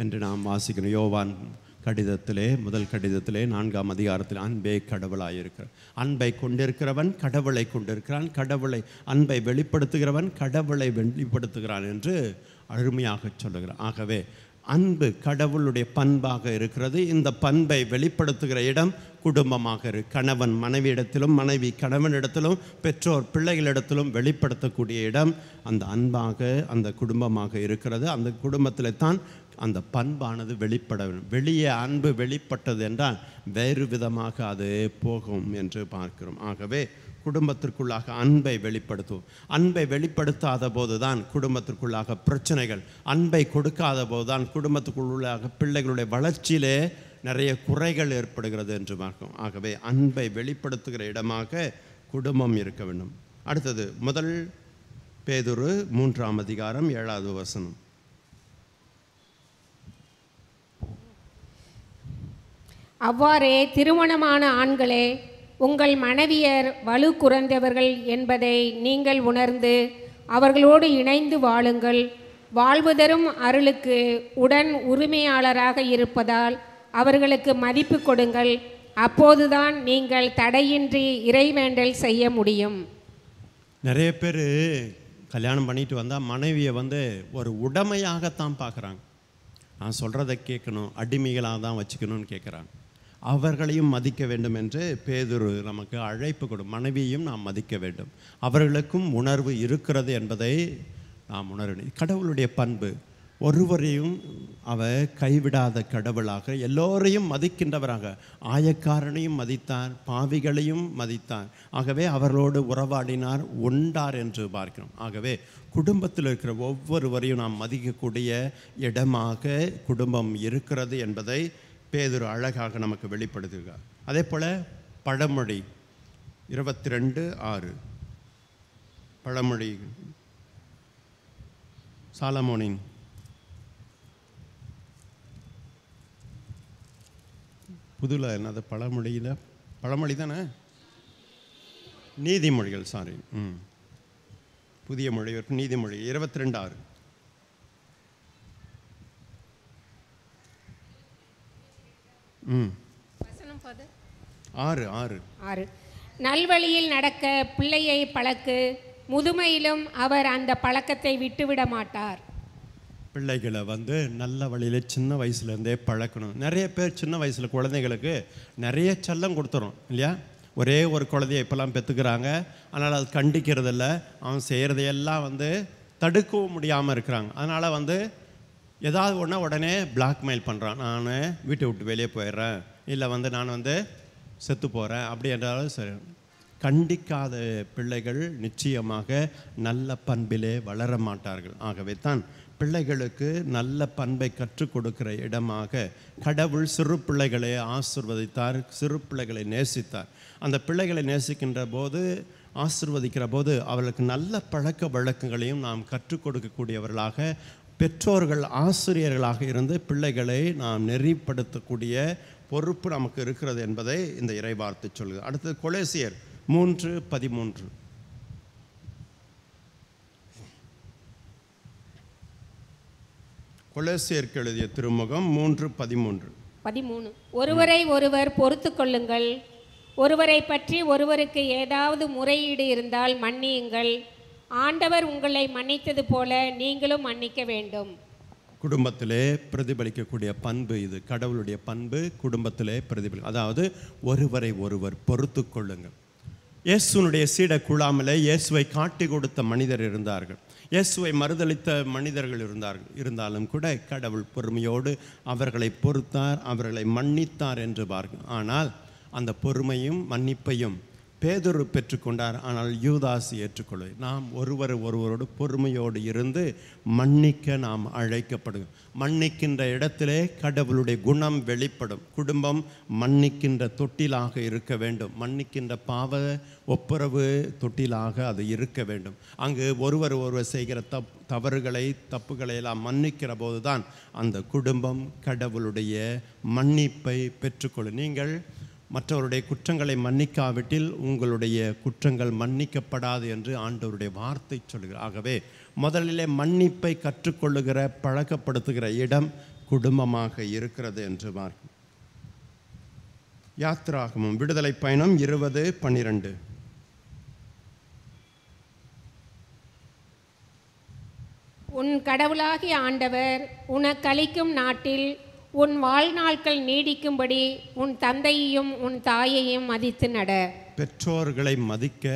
என்று நாம் வாசிக்கிறோம். யோவான் கடிதத்திலே, முதல் கடிதத்திலே 4ஆம் அதிகாரத்தில் அன்பே கடவுளாக இருக்கிறார். அன்பை கொண்டிருக்கிறவன் கடவுளை கொண்டிருக்கிறான், அன்பை வெளிப்படுத்துகிறவன் கடவுளை வெளிப்படுத்துகிறான் என்று அருமையாக சொல்லுகிறார். ஆகவே அன்பு கடவுளுடைய பண்பாக இருக்கிறது. இந்த பண்பை வெளிப்படுத்துகிற இடம் குடும்பமாக கணவன் மனைவியிடத்திலும், மனைவி கணவனிடத்திலும், பெற்றோர் பிள்ளைகளிடத்திலும் வெளிப்படுத்தக்கூடிய இடம் அந்த அன்பாக அந்த குடும்பமாக இருக்கிறது. அந்த குடும்பத்தில் தான் அந்த பண்பானது வெளிப்பட வேண்டும். வெளியே அன்பு வெளிப்பட்டது என்றால் வேறு விதமாக அது போகும் என்று பார்க்கிறோம். ஆகவே குடும்பத்திற்குள்ளாக அன்பை வெளிப்படுத்துவோம். அன்பை வெளிப்படுத்தாத போது தான் குடும்பத்திற்குள்ளாக பிரச்சனைகள், அன்பை கொடுக்காத போது தான் குடும்பத்துக்குள்ளாக பிள்ளைகளுடைய வளர்ச்சியிலே நிறைய குறைகள் ஏற்படுகிறது என்று பார்க்கிறோம். ஆகவே அன்பை வெளிப்படுத்துகிற இடமாக குடும்பம் இருக்க வேண்டும். அடுத்தது முதல் பேதுரு 3ஆம் அதிகாரம் 7வது வசனம். அவ்வாறே திருமணமான ஆண்களே, உங்கள் மனைவியர் வலு குறைந்தவர்கள் என்பதை நீங்கள் உணர்ந்து அவர்களோடு இணைந்து வாழுங்கள். வாழ்வு தரும் அருளுக்கு உடன் உரிமையாளராக இருப்பதால் அவர்களுக்கு மதிப்பு கொடுங்கள். அப்போதுதான் நீங்கள் தடையின்றி இறைவேண்டல் செய்ய முடியும். நிறைய பேர் கல்யாணம் பண்ணிட்டு வந்தால் மனைவியை ஒரு உடைமையாகத்தான் பார்க்குறாங்க. நான் சொல்கிறத கேட்கணும், அடிமைகளாக தான் வச்சுக்கணும்னு கேட்குறாங்க. அவர்களையும் மதிக்க வேண்டும் என்று பேதுரு நமக்கு அழைப்பு கொடும். மனைவியையும் நாம் மதிக்க வேண்டும், அவர்களுக்கும் உணர்வு இருக்கிறது என்பதை நாம் உணர வேண்டும். கடவுளுடைய பண்பு, ஒருவரையும் அவர் கைவிடாத கடவுளாக, எல்லோரையும் மதிக்கின்றவராக, ஆயக்காரனையும் மதித்தார், பாவிகளையும் மதித்தார். ஆகவே அவர்களோடு உறவாடினார், உண்டார் என்று பார்க்கிறோம். ஆகவே குடும்பத்தில் இருக்கிற ஒவ்வொருவரையும் நாம் மதிக்கக்கூடிய இடமாக குடும்பம் இருக்கிறது என்பதை பேதுரு அழகாக நமக்கு வெளிப்படுத்துகிறார். அதே போல் பழமொழி 22:6, பழமொழி சாலமோனின் புதுல என்னது பழமொழி தானே, நீதிமொழிகள், சாரி, புதிய மொழி நீதிமொழி 22:6. நல்வழியில் நடக்க பிள்ளையை பழக்கு, முதுமையிலும் அவர் அந்த பழக்கத்தை விட்டுவிட மாட்டார். பிள்ளைகளை நல்ல வழியில் சின்ன வயசுலேருந்தே பழக்கணும். நிறைய பேர் சின்ன வயசில் குழந்தைகளுக்கு நிறைய செல்லம் கொடுத்துறோம் இல்லையா. ஒரே ஒரு குழந்தைய இப்போல்லாம் பெற்றுக்கிறாங்க, ஆனால் அது கண்டிக்கிறதில்ல. அவன் செய்கிறதையெல்லாம் தடுக்கவும் முடியாமல் இருக்கிறாங்க. அதனால் ஏதாவது ஒன்றா உடனே பிளாக்மெயில் பண்ணுறான். நான் வீட்டை விட்டு வெளியே போயிடுறேன், இல்லை நான் செத்து போகிறேன் அப்படி என்றாலும் சரி. கண்டிக்காத பிள்ளைகள் நிச்சயமாக நல்ல பண்பிலே வளர மாட்டார்கள். ஆகவே தான் பிள்ளைகளுக்கு நல்ல பண்பை கற்றுக் கொடுக்கிற இடமாக கடவுள் சிறு பிள்ளைகளை ஆசிர்வதித்தார், சிறு பிள்ளைகளை நேசித்தார். அந்த பிள்ளைகளை நேசிக்கின்ற போது, ஆசிர்வதிக்கிற போது அவர்களுக்கு நல்ல பழக்க வழக்கங்களையும் நாம் கற்றுக் கொடுக்கக்கூடியவர்களாக, பெற்றோர்கள் ஆசிரியர்களாக இருந்து பிள்ளைகளை நாம் நெறிப்படுத்தக்கூடிய பொறுப்பு நமக்கு இருக்கிறது என்பதை இந்த இறைவார்த்தை சொல்லுது. அடுத்தது கொலேசியர் 3:13. கொலேசியருக்கு எழுதிய திருமுகம் 3:13. ஒருவரை ஒருவர் பொறுத்து கொள்ளுங்கள். ஒருவரை பற்றி ஒருவருக்கு ஏதாவது முறையீடு இருந்தால் மன்னியுங்கள். ஆண்டவர் உங்களை மன்னித்தது போல நீங்களும் மன்னிக்க வேண்டும். குடும்பத்திலே பிரதிபலிக்கக்கூடிய பண்பு இது. கடவுளுடைய பண்பு குடும்பத்திலே பிரதிபலி, அதாவது ஒருவரை ஒருவர் பொறுத்து கொள்ளுங்கள். இயேசுனுடைய சீட குழாமிலே இயேசுவை காட்டி கொடுத்த மனிதர் இருந்தார்கள், இயேசுவை மறுதளித்த மனிதர்கள் இருந்தாலும் கூட கடவுள் பொறுமையோடு அவர்களை பொறுத்தார், அவர்களை மன்னித்தார் என்று பார்க்க. ஆனால் அந்த பொறுமையும் மன்னிப்பையும் பேதுரு பெற்றுக்கொண்டார், ஆனால் யூதாஸ் ஏற்றுக்கொள்ள. நாம் ஒருவரோடு பொறுமையோடு இருந்து மன்னிக்க நாம் அழைக்கப்படுகிறோம். மன்னிக்கின்ற இடத்திலே கடவுளுடைய குணம் வெளிப்படும். குடும்பம் மன்னிக்கின்ற தொட்டிலாக இருக்க வேண்டும், மன்னிக்கின்ற பாவ ஒப்புரவு தொட்டிலாக அது இருக்க வேண்டும். அங்கு ஒருவர் செய்கிற தப்புகளை எல்லாம் மன்னிக்கிற போது தான் அந்த குடும்பம் கடவுளுடைய மன்னிப்பை பெற்றுக்கொள்ளும். நீங்கள் மற்றவருடைய குற்றங்களை மன்னிக்காவிட்டில் உங்களுடைய குற்றங்கள் மன்னிக்கப்படாது என்று ஆண்டவருடைய வார்த்தை சொல்கிறார். ஆகவே முதலிலே மன்னிப்பை கற்றுக்கொள்ளுகிற பழக்கப்படுத்துகிற இடம் குடும்பமாக இருக்கிறது என்று பார்க்கும். யாத்திராகமம் விடுதலை பயணம் 20:12. உன் கடவுளாகிய ஆண்டவர் உனக்கு அளிக்கும் நாட்டில் உன் வாழ்நாட்கள் நீடிக்கும்படி உன் தந்தையையும் உன் தாயையும் மதித்து நட. பெற்றோர்களை மதிக்க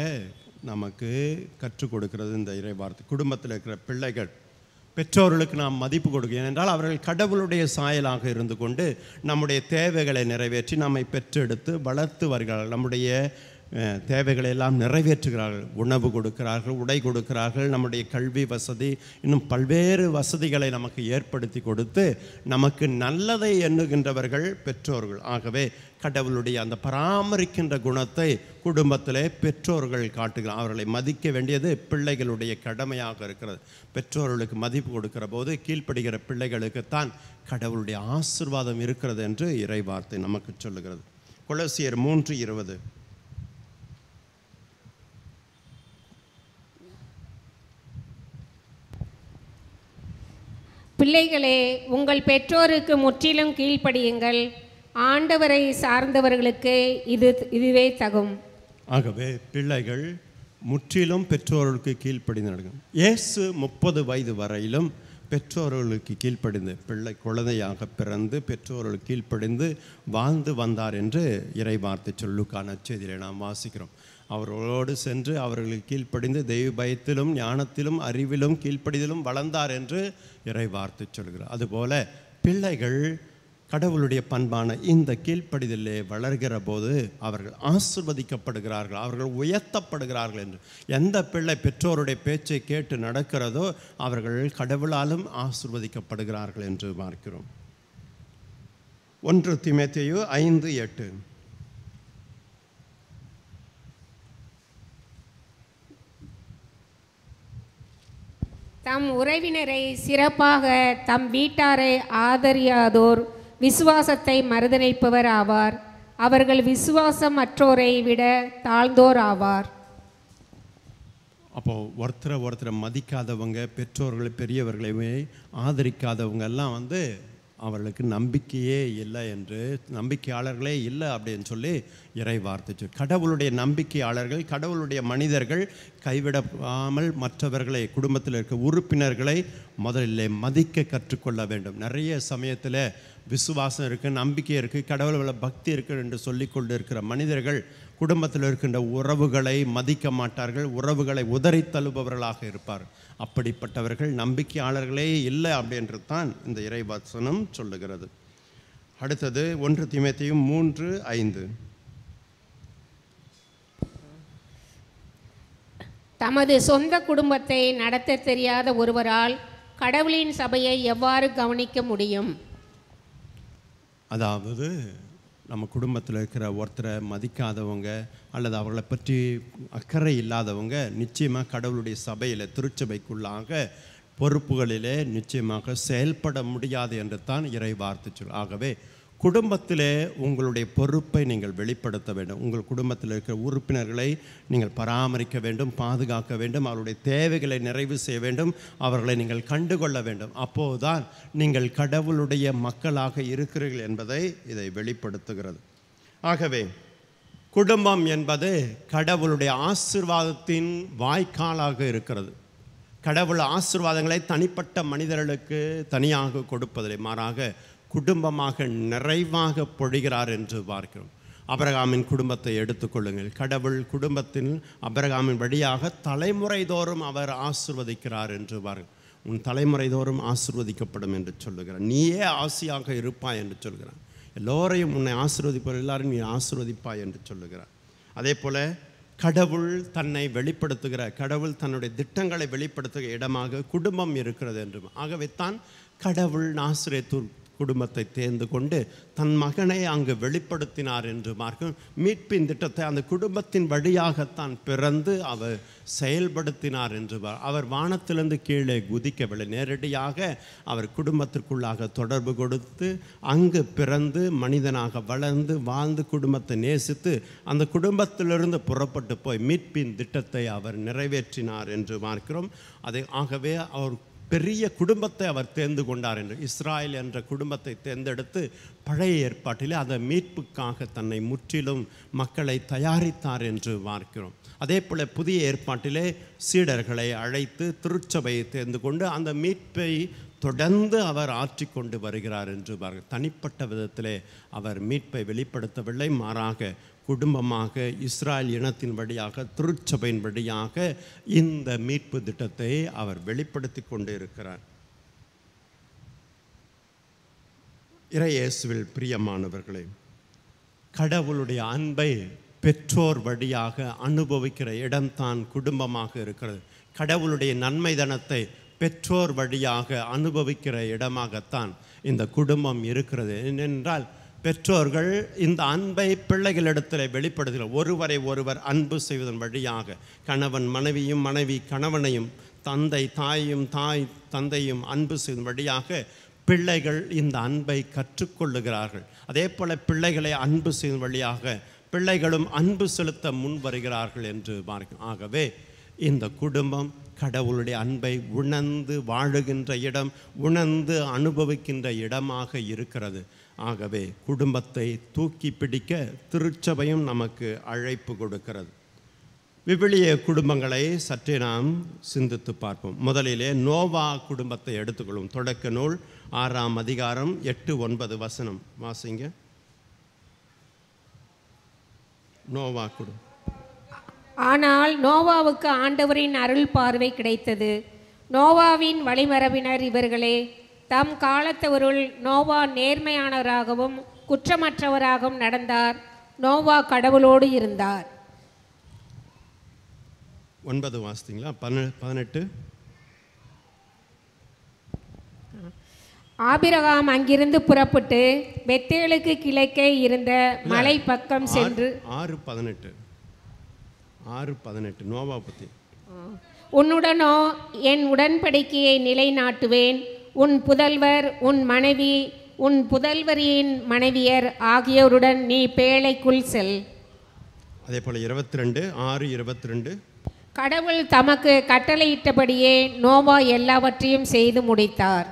நமக்கு கற்றுக் கொடுக்கிறது இந்த இறைவார்த்தை. குடும்பத்தில் இருக்கிற பிள்ளைகள் பெற்றோர்களுக்கு நாம் மதிப்பு கொடுக்க, ஏனென்றால் அவர்கள் கடவுளுடைய சாயலாக இருந்து கொண்டு நம்முடைய தேவைகளை நிறைவேற்றி நம்மை பெற்றெடுத்து வளர்த்து வருகிறார்கள். நம்முடைய தேவைகளை எல்லாம் நிறைவேற்றுகிறார்கள். உணவு கொடுக்கிறார்கள், உடை கொடுக்கிறார்கள், நம்முடைய கல்வி வசதி, இன்னும் பல்வேறு வசதிகளை நமக்கு ஏற்படுத்தி கொடுத்து நமக்கு நல்லதை எண்ணுகின்றவர்கள் பெற்றோர்கள். ஆகவே கடவுளுடைய அந்த பராமரிக்கின்ற குணத்தை குடும்பத்திலே பெற்றோர்கள் காட்டுகிறார். அவர்களை மதிக்க வேண்டியது பிள்ளைகளுடைய கடமையாக இருக்கிறது. பெற்றோர்களுக்கு மதிப்பு கொடுக்கிற போது கீழ்ப்படுகிற பிள்ளைகளுக்குத்தான் கடவுளுடைய ஆசீர்வாதம் இருக்கிறது என்று இறைவார்த்தை நமக்கு சொல்லுகிறது. கொலோசியர் 3:20. பிள்ளைகளே, உங்கள் பெற்றோருக்கு முற்றிலும் கீழ்ப்படியுங்கள். ஆண்டவரை சார்ந்தவர்களுக்கு இதுவே தகும். ஆகவே பிள்ளைகள் முற்றிலும் பெற்றோர்களுக்கு கீழ்ப்படிந்து நடக்கும். இயேசு 30 வயது வரையிலும் பெற்றோர்களுக்கு கீழ்ப்படிந்து குழந்தையாக பிறந்து பெற்றோர்களுக்கு கீழ்ப்படிந்து வாழ்ந்து வந்தார் என்று இறைவார்த்தை சொல்லுக்கான நற்செய்தியை நாம் வாசிக்கிறோம். அவர்களோடு சென்று அவர்களுக்கு கீழ்ப்படிந்து தெய்வ பயத்திலும் ஞானத்திலும் அறிவிலும் கீழ்ப்படிதலும் வளர்ந்தார் என்று இறைவார்த்தை சொல்கிறார். அதுபோல பிள்ளைகள் கடவுளுடைய பண்பான இந்த கீழ்ப்படிதலே வளர்கிற போது அவர்கள் ஆசீர்வதிக்கப்படுகிறார்கள், அவர்கள் உயர்த்தப்படுகிறார்கள் என்று. எந்த பிள்ளை பெற்றோருடைய பேச்சை கேட்டு நடக்கிறதோ அவர்கள் கடவுளாலும் ஆசீர்வதிக்கப்படுகிறார்கள் என்று பார்க்கிறோம். 1 தீமோத்தேயு 5:8. தம் உறவினரை சிறப்பாக தம் வீட்டாரை ஆதரியாதோர் விசுவாசத்தை மறுதலிப்பவர் ஆவார். அவர்கள் விசுவாசம் மற்றோரை விட தாழ்ந்தோர் ஆவார். அப்போது ஒருத்தரை மதிக்காதவங்க, பெற்றோர்கள் பெரியவர்களையுமே ஆதரிக்காதவங்க எல்லாம் அவர்களுக்கு நம்பிக்கையே இல்லை என்று, நம்பிக்கையாளர்களே இல்லை அப்படின்னு சொல்லி இறைவார்த்தை சொல். கடவுளுடைய நம்பிக்கையாளர்கள், கடவுளுடைய மனிதர்கள் கைவிடாமல் மற்றவர்களை, குடும்பத்தில் இருக்க உறுப்பினர்களை முதலில் மதிக்க கற்றுக்கொள்ள வேண்டும். நிறைய சமயத்தில் விசுவாசம் இருக்குது, நம்பிக்கை இருக்குது, கடவுளை பக்தி இருக்குது என்று சொல்லிக்கொண்டு இருக்கிற மனிதர்கள் குடும்பத்தில் இருக்கின்ற உறவுகளை மதிக்க மாட்டார்கள், உறவுகளை உதறி தள்ளுபவர்களாக இருப்பார். அப்படிப்பட்டவர்கள் நம்பிக்கையாளர்களே இல்லை அப்படின்றது தான் இந்த இறைவசனம் சொல்லுகிறது. அடுத்தது 1 தீமோத்தேயு 3:5. தமது சொந்த குடும்பத்தை நடத்த தெரியாத ஒருவரால் கடவுளின் சபையை எவ்வாறு கவனிக்க முடியும்? அதாவது நம்ம குடும்பத்தில் இருக்கிற ஒருத்தரை மதிக்காதவங்க அல்லது அவர்களை பற்றி அக்கறை இல்லாதவங்க நிச்சயமாக கடவுளுடைய சபையில், திருச்சபைக்குள்ளாக பொறுப்புகளிலே நிச்சயமாக செயல்பட முடியாது என்று தான் இறைவார்த்தை சொல். ஆகவே குடும்பத்திலே உங்களுடைய பொறுப்பை நீங்கள் வெளிப்படுத்த வேண்டும். உங்கள் குடும்பத்தில் இருக்கிற உறுப்பினர்களை நீங்கள் பராமரிக்க வேண்டும், பாதுகாக்க வேண்டும், அவருடைய தேவைகளை நிறைவு செய்ய வேண்டும், அவர்களை நீங்கள் கண்டுகொள்ள வேண்டும். அப்போதுதான் நீங்கள் கடவுளுடைய மக்களாக இருக்கிறீர்கள் என்பதை இதை வெளிப்படுத்துகிறது. ஆகவே குடும்பம் என்பது கடவுளுடைய ஆசீர்வாதத்தின் வாய்க்காலாக இருக்கிறது. கடவுள் ஆசீர்வாதங்களை தனிப்பட்ட மனிதர்களுக்கு தனியாக கொடுப்பதில்லை, மாறாக குடும்பமாக நிறைவாக பொழிகிறார் என்று பார்க்கிறோம். ஆபிரகாமின் குடும்பத்தை எடுத்துக்கொள்ளுங்கள். கடவுள் குடும்பத்தில் ஆபிரகாமின் வழியாக தலைமுறை தோறும் அவர் ஆசீர்வதிக்கிறார் என்று பாருங்கள். உன் தலைமுறை தோறும் ஆசீர்வதிக்கப்படும் என்று சொல்லுகிறார். நீயே ஆசியாக இருப்பாய் என்று சொல்கிறார். எல்லோரையும் உன்னை ஆசீர்வதிப்பார், எல்லாரும் நீ ஆசீர்வதிப்பாய் என்று சொல்லுகிறார். அதே போல் கடவுள் தன்னை வெளிப்படுத்துகிற, கடவுள் தன்னுடைய திட்டங்களை வெளிப்படுத்துகிற இடமாக குடும்பம் இருக்கிறது என்று. ஆகவே தான் கடவுள் நாசரேத்து குடும்பத்தை தேர்ந்து கொண்டு தன் மகனை அங்கு வெளிப்படுத்தினார் என்று பார்க்கும். மீட்பின் திட்டத்தை அந்த குடும்பத்தின் வழியாகத்தான் பிறந்து அவர் செயல்படுத்தினார் என்று. அவர் வானத்திலிருந்து கீழே குதிக்கவில்லை, நேரடியாக அவர் குடும்பத்திற்குள்ளாக தொடர்பு கொடுத்து அங்கு பிறந்து மனிதனாக வளர்ந்து வாழ்ந்து குடும்பத்தை நேசித்து அந்த குடும்பத்திலிருந்து புறப்பட்டு போய் மீட்பின் திட்டத்தை அவர் நிறைவேற்றினார் என்று பார்க்கிறோம். ஆகவே அவர் பெரிய குடும்பத்தை அவர் தேர்ந்து கொண்டார் என்று, இஸ்ராயல் என்ற குடும்பத்தை தேர்ந்தெடுத்து பழைய ஏற்பாட்டிலே அந்த மீட்புக்காக தன்னை முற்றிலும் மக்களை தயாரித்தார் என்று பார்க்கிறோம். அதே போல் புதிய ஏற்பாட்டிலே சீடர்களை அழைத்து திருச்சபையை தேர்ந்து கொண்டு அந்த மீட்பை தொடர்ந்து அவர் ஆற்றிக்கொண்டு வருகிறார் என்று பாருங்கள். தனிப்பட்ட விதத்திலே அவர் மீட்பை வெளிப்படுத்தவில்லை, மாறாக குடும்பமாக இஸ்ராயல் இனத்தின் வழியாக திருச்சபையின் வழியாக இந்த மீட்பு திட்டத்தை அவர் வெளிப்படுத்தி கொண்டு இருக்கிறார். இறையேசுவில் பிரியமானவர்களே, கடவுளுடைய அன்பை பெற்றோர் வழியாக அனுபவிக்கிற இடம்தான் குடும்பமாக இருக்கிறது. கடவுளுடைய நன்மைதனத்தை பெற்றோர் வழியாக அனுபவிக்கிற இடமாகத்தான் இந்த குடும்பம் இருக்கிறது. ஏனென்றால் பெற்றோர்கள் இந்த அன்பை பிள்ளைகளிடத்தில் வெளிப்படுத்துகிறார். ஒருவரை ஒருவர் அன்பு செய்வதன் வழியாக கணவன் மனைவியும், மனைவி கணவனையும், தந்தை தாயும், தாய் தந்தையும் அன்பு செய்வதன் வழியாக பிள்ளைகள் இந்த அன்பை கற்றுக்கொள்ளுகிறார்கள். அதே போல் பிள்ளைகளை அன்பு செய்வதன் வழியாக பிள்ளைகளும் அன்பு செலுத்த முன் வருகிறார்கள் என்று பார்க்கிறோம். ஆகவே இந்த குடும்பம் கடவுளுடைய அன்பை உணர்ந்து வாழுகின்ற இடம், உணர்ந்து அனுபவிக்கின்ற இடமாக இருக்கிறது. ஆகவே குடும்பத்தை தூக்கி பிடிக்க திருச்சபையும் நமக்கு அழைப்பு கொடுக்கிறது. விவிலிய குடும்பங்களை சற்றே நாம் சிந்தித்து பார்ப்போம். முதலிலே நோவா குடும்பத்தை எடுத்துக்கொள்ளும். தொடக்க நூல் 6ஆம் அதிகாரம் 8-9 வசனம் வாசிங்க. நோவா குடும்பம். ஆனால் நோவாவுக்கு ஆண்டவரின் அருள் பார்வை கிடைத்தது. நோவாவின் வழிமரபினர் இவர்களே. தம் காலத்தவருள் நோவா நேர்மையானவராகவும் குற்றமற்றவராகவும் நடந்தார். நோவா கடவுளோடு இருந்தார். 9 வாசித்தீங்களா? 18. ஆபிரகாம் அங்கிருந்து புறப்பட்டு பெத்தேலுக்கு கிழக்கே இருந்த மலை பக்கம் சென்று 6:18 நோவா பற்றி. உன்னுடனோ என் உடன்படிக்கையை நிலைநாட்டுவேன். உன் புதல்வர், உன் மனைவி, உன் புதல்வரின் மனைவியர் ஆகியோருடன் நீ பேழைக்குள் செல். அதே போல் 6:22 கடவுள் தமக்கு கட்டளையிட்டபடியே நோவா எல்லாவற்றையும் செய்து முடித்தார்.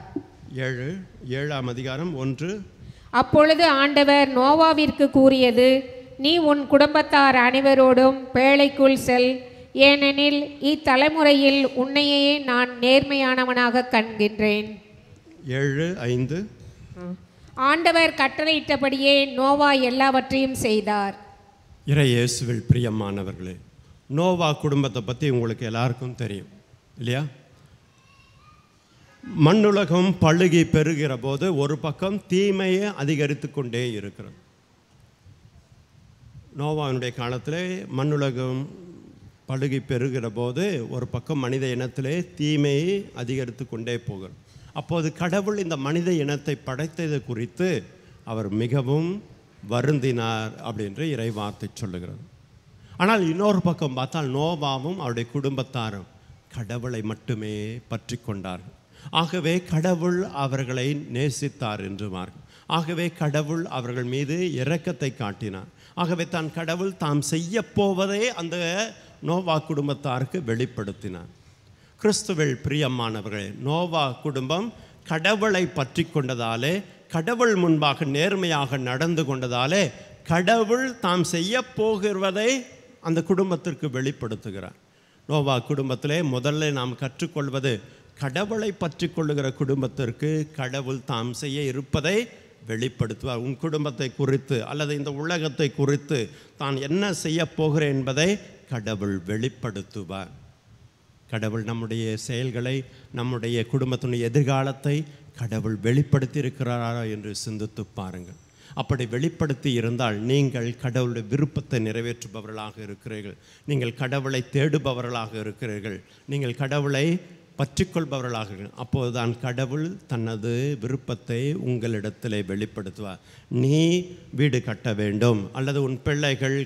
7ஆம் அதிகாரம் 1. அப்பொழுது ஆண்டவர் நோவாவிற்கு கூறியது, நீ உன் குடும்பத்தார் அனைவரோடும் பேழைக்குள் செல், ஏனெனில் இத்தலைமுறையில் உன்னையே நான் நேர்மையானவனாக கண்கின்றேன். 7:5 ஆண்டவர் கட்டளையிட்டபடியே நோவா எல்லாவற்றையும் செய்தார். இறையேசுவில் பிரியமானவர்களே, நோவா குடும்பத்தை பற்றி உங்களுக்கு எல்லாருக்கும் தெரியும் இல்லையா? மண்ணுலகம் பழுகி பெறுகிற போது ஒரு பக்கம் தீமையை அதிகரித்து கொண்டே இருக்கிறது. நோவாவினுடைய காலத்தில் மண்ணுலகம் பழுகி பெறுகிற போது ஒரு பக்கம் மனித இனத்திலே தீமையை அதிகரித்து கொண்டே போகிறது. அப்போது கடவுள் இந்த மனித இனத்தை படைத்தது குறித்து அவர் மிகவும் வருந்தினார் அப்படின்ற இறைவார்த்தை சொல்லுகிறது. ஆனால் இன்னொரு பக்கம் பார்த்தால் நோவாவும் அவருடைய குடும்பத்தாரும் கடவுளை மட்டுமே பற்றி கொண்டார்கள். ஆகவே கடவுள் அவர்களை நேசித்தார் என்று மாறும். ஆகவே கடவுள் அவர்கள் மீது இரக்கத்தை காட்டினார். ஆகவே தான் கடவுள் தாம் செய்ய போவதை அந்த நோவா குடும்பத்தாருக்கு வெளிப்படுத்தினார். கிறிஸ்துவில் பிரியமானவர்களே, நோவா குடும்பம் கடவுளை பற்றி கொண்டதாலே, கடவுள் முன்பாக நேர்மையாக நடந்து கொண்டதாலே கடவுள் தாம் செய்ய போகிறதை அந்த குடும்பத்திற்கு வெளிப்படுத்துகிறார். நோவா குடும்பத்திலே முதல்ல நாம் கற்றுக்கொள்வது, கடவுளை பற்றி கொள்ளுகிற குடும்பத்திற்கு கடவுள் தாம் செய்ய இருப்பதை வெளிப்படுத்துவார். உன் குடும்பத்தை குறித்து அல்லது இந்த உலகத்தை குறித்து தான் என்ன செய்ய போகிறேன் என்பதை கடவுள் வெளிப்படுத்துவார். கடவுள் நம்முடைய செயல்களை, நம்முடைய குடும்பத்தினுடைய எதிர்காலத்தை கடவுள் வெளிப்படுத்தி இருக்கிறாரா என்று சிந்தித்து பாருங்கள். அப்படி வெளிப்படுத்தி இருந்தால் நீங்கள் கடவுளுடைய விருப்பத்தை நிறைவேற்றுபவர்களாக இருக்கிறீர்கள். நீங்கள் கடவுளை தேடுபவர்களாக இருக்கிறீர்கள். நீங்கள் கடவுளை பற்றிக்கொள்பவர்களாக. அப்போதுதான் கடவுள் தனது விருப்பத்தை உங்களிடத்திலே வெளிப்படுத்துவார். நீ வீடு கட்ட வேண்டும், அல்லது உன் பிள்ளைகள்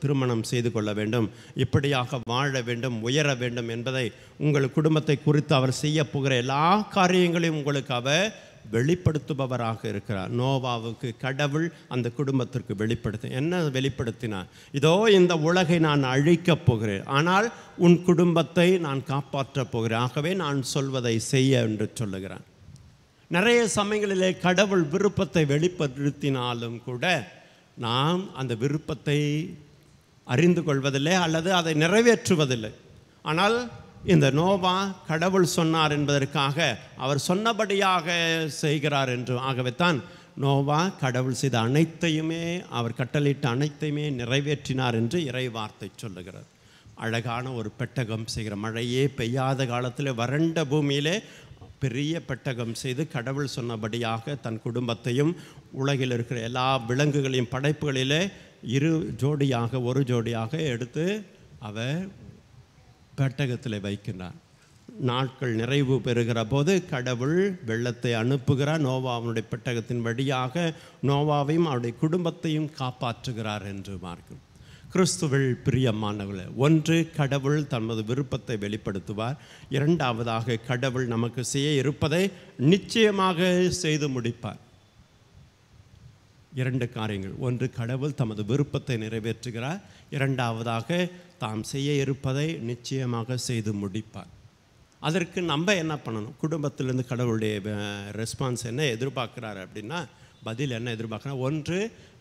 திருமணம் செய்து கொள்ள வேண்டும், இப்படியாக வாழ வேண்டும், உயர வேண்டும் என்பதை உங்கள் குடும்பத்தை குறித்து அவர் செய்ய போகிற எல்லா காரியங்களையும் உங்களுக்கு அவர் வெளிப்படுத்துபவராக இருக்கிறார். நோவாவுக்கு கடவுள் அந்த குடும்பத்திற்கு என்ன வெளிப்படுத்தினார்? இதோ இந்த உலகை நான் அழிக்கப் போகிறேன், ஆனால் உன் குடும்பத்தை நான் காப்பாற்றப் போகிறேன், ஆகவே நான் சொல்வதை செய்ய என்று சொல்லுகிறான். நிறைய சமயங்களிலே கடவுள் விருப்பத்தை வெளிப்படுத்தினாலும் கூட நாம் அந்த விருப்பத்தை அறிந்து கொள்வதில்லை அல்லது அதை நிறைவேற்றுவதில்லை. ஆனால் இந்த நோவா கடவுள் சொன்னார் என்பதற்காக அவர் சொன்னபடியாக செய்கிறார் என்று. ஆகவே தான் நோவா கடவுள் செய்த அனைத்தையுமே, அவர் கட்டளையிட்ட அனைத்தையுமே நிறைவேற்றினார் என்று இறை வார்த்தை சொல்லுகிறார். அழகான ஒரு பெட்டகம் செய்கிற, மழையே பெய்யாத காலத்தில் வறண்ட பூமியிலே பெரிய பெட்டகம் செய்து கடவுள் சொன்னபடியாக தன் குடும்பத்தையும் உலகில் இருக்கிற எல்லா விலங்குகளையும் படைப்புகளிலே ஒரு ஜோடியாக எடுத்து அவர் பெட்டகத்தில் வைக்கின்றார். நாட்கள் நிறைவு பெறுகிற போது கடவுள் வெள்ளத்தை அனுப்புகிறார். நோவாவுடைய பெட்டகத்தின் வழியாக நோவாவையும் அவருடைய குடும்பத்தையும் காப்பாற்றுகிறார் என்று பார்க்கிறோம். கிறிஸ்துவில் பிரியமானவர்களே, ஒன்று, கடவுள் தமது விருப்பத்தை வெளிப்படுத்துவார். இரண்டாவதாக, கடவுள் நமக்கு செய்ய இருப்பதை நிச்சயமாக செய்து முடிப்பார். இரண்டு காரியங்கள். ஒன்று, கடவுள் தமது விருப்பத்தை நிறைவேற்றுகிறார். இரண்டாவதாக, தாம் செய்ய இருப்பதை நிச்சயமாக செய்து முடிப்பார். அதற்கு நம்ம என்ன பண்ணணும்? குடும்பத்திலேருந்து கடவுளுடைய ரெஸ்பான்ஸ் என்ன எதிர்பார்க்குறாரு அப்படின்னா, பதில் என்ன எதிர்பார்க்குறாரு? ஒன்று,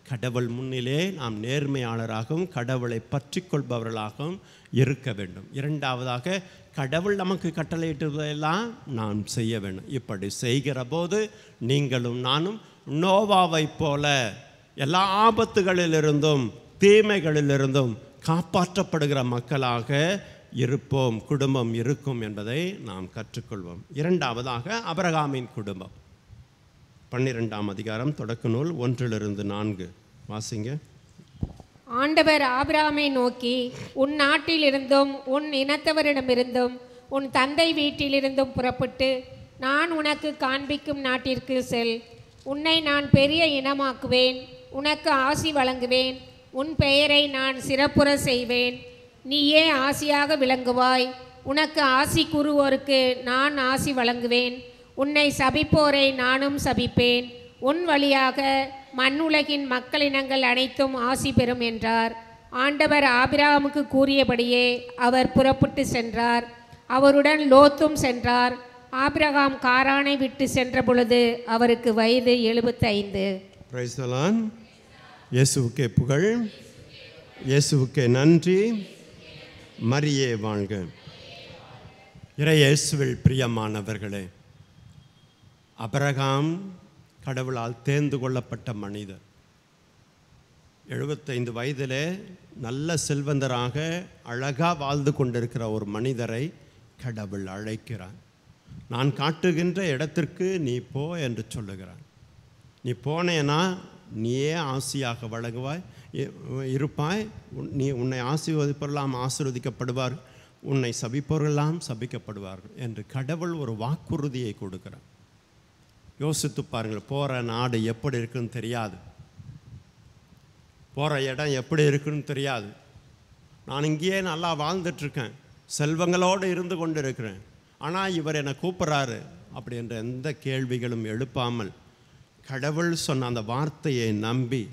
கடவுள் முன்னிலே நாம் நேர்மையாளராகவும் கடவுளை பற்றி கொள்பவர்களாகவும் இருக்க வேண்டும். இரண்டாவதாக, கடவுள் நமக்கு கட்டளையிட்டதெல்லாம் நாம் செய்ய வேண்டும். இப்படி செய்கிற போது நீங்களும் நானும் நோவாவைப் போல எல்லா ஆபத்துகளிலிருந்தும் தீமைகளிலிருந்தும் காப்பாற்றப்படுகிற மக்களாக இருப்போம், குடும்பம் இருக்கும் என்பதை நாம் கற்றுக்கொள்வோம். இரண்டாவதாக, ஆபிரகாமின் குடும்பம். 12ஆம் அதிகாரம் தொடக்க நூல் 1-4 வாசிங்க. ஆண்டவர் ஆபிரகாமை நோக்கி, உன் நாட்டிலிருந்தும் உன் இனத்தவரிடமிருந்தும் உன் தந்தை வீட்டிலிருந்தும் புறப்பட்டு நான் உனக்கு காண்பிக்கும் நாட்டிற்கு செல். உன்னை நான் பெரிய இனமாக்குவேன், உனக்கு ஆசி வழங்குவேன், உன் பெயரை நான் சிறப்புற செய்வேன், நீயே ஆசியாக விளங்குவாய். உனக்கு ஆசி கூறுவோருக்கு நான் ஆசி வழங்குவேன், உன்னை சபிப்போரை நானும் சபிப்பேன், உன் வழியாக மண்ணுலகின் மக்களினங்கள் அனைத்தும் ஆசி பெறும் என்றார். ஆண்டவர் ஆபிரகாமுக்கு கூறியபடியே அவர் புறப்பட்டு சென்றார். அவருடன் லோத்தும் சென்றார். ஆபிரகாம் காரானை விட்டு சென்ற பொழுது அவருக்கு வயது 75. Praise the Lord. இயேசுவுக்கே புகழ், இயேசுவுக்கே நன்றி. மரியே வாழ்க. இறை இயேசுவில் பிரியமானவர்களே, ஆபிரகாம் கடவுளால் தேர்ந்து கொள்ளப்பட்ட மனிதர். 75 வயதிலே நல்ல செல்வந்தராக அழகாக வாழ்ந்து கொண்டிருக்கிற ஒரு மனிதரை கடவுள் அழைக்கிறார். நான் காட்டுகின்ற இடத்திற்கு நீ போ என்று சொல்லுகிறான். நீ போனேனா நீயே ஆசியாக வழங்குவாய் இருப்பாய். உன்னை ஆசீர்வதிப்பவரெல்லாம் ஆசீர்வதிக்கப்படுவார், உன்னை சபிப்பவரெல்லாம் சபிக்கப்படுவார்கள் என்று கடவுள் ஒரு வாக்குறுதியை கொடுக்கிறார். யோசித்து பாருங்கள், போகிற நாடு எப்படி இருக்குன்னு தெரியாது, போகிற இடம் எப்படி இருக்குன்னு தெரியாது. நான் இங்கேயே நல்லா வாழ்ந்துட்டுருக்கேன், செல்வங்களோடு இருந்து கொண்டு இருக்கிறேன், ஆனால் இவர் என்னை கூப்பிட்றாரு அப்படி என்ற எந்த கேள்விகளும் எழுப்பாமல் கடவுள் சொன்ன அந்த வார்த்தையை நம்பி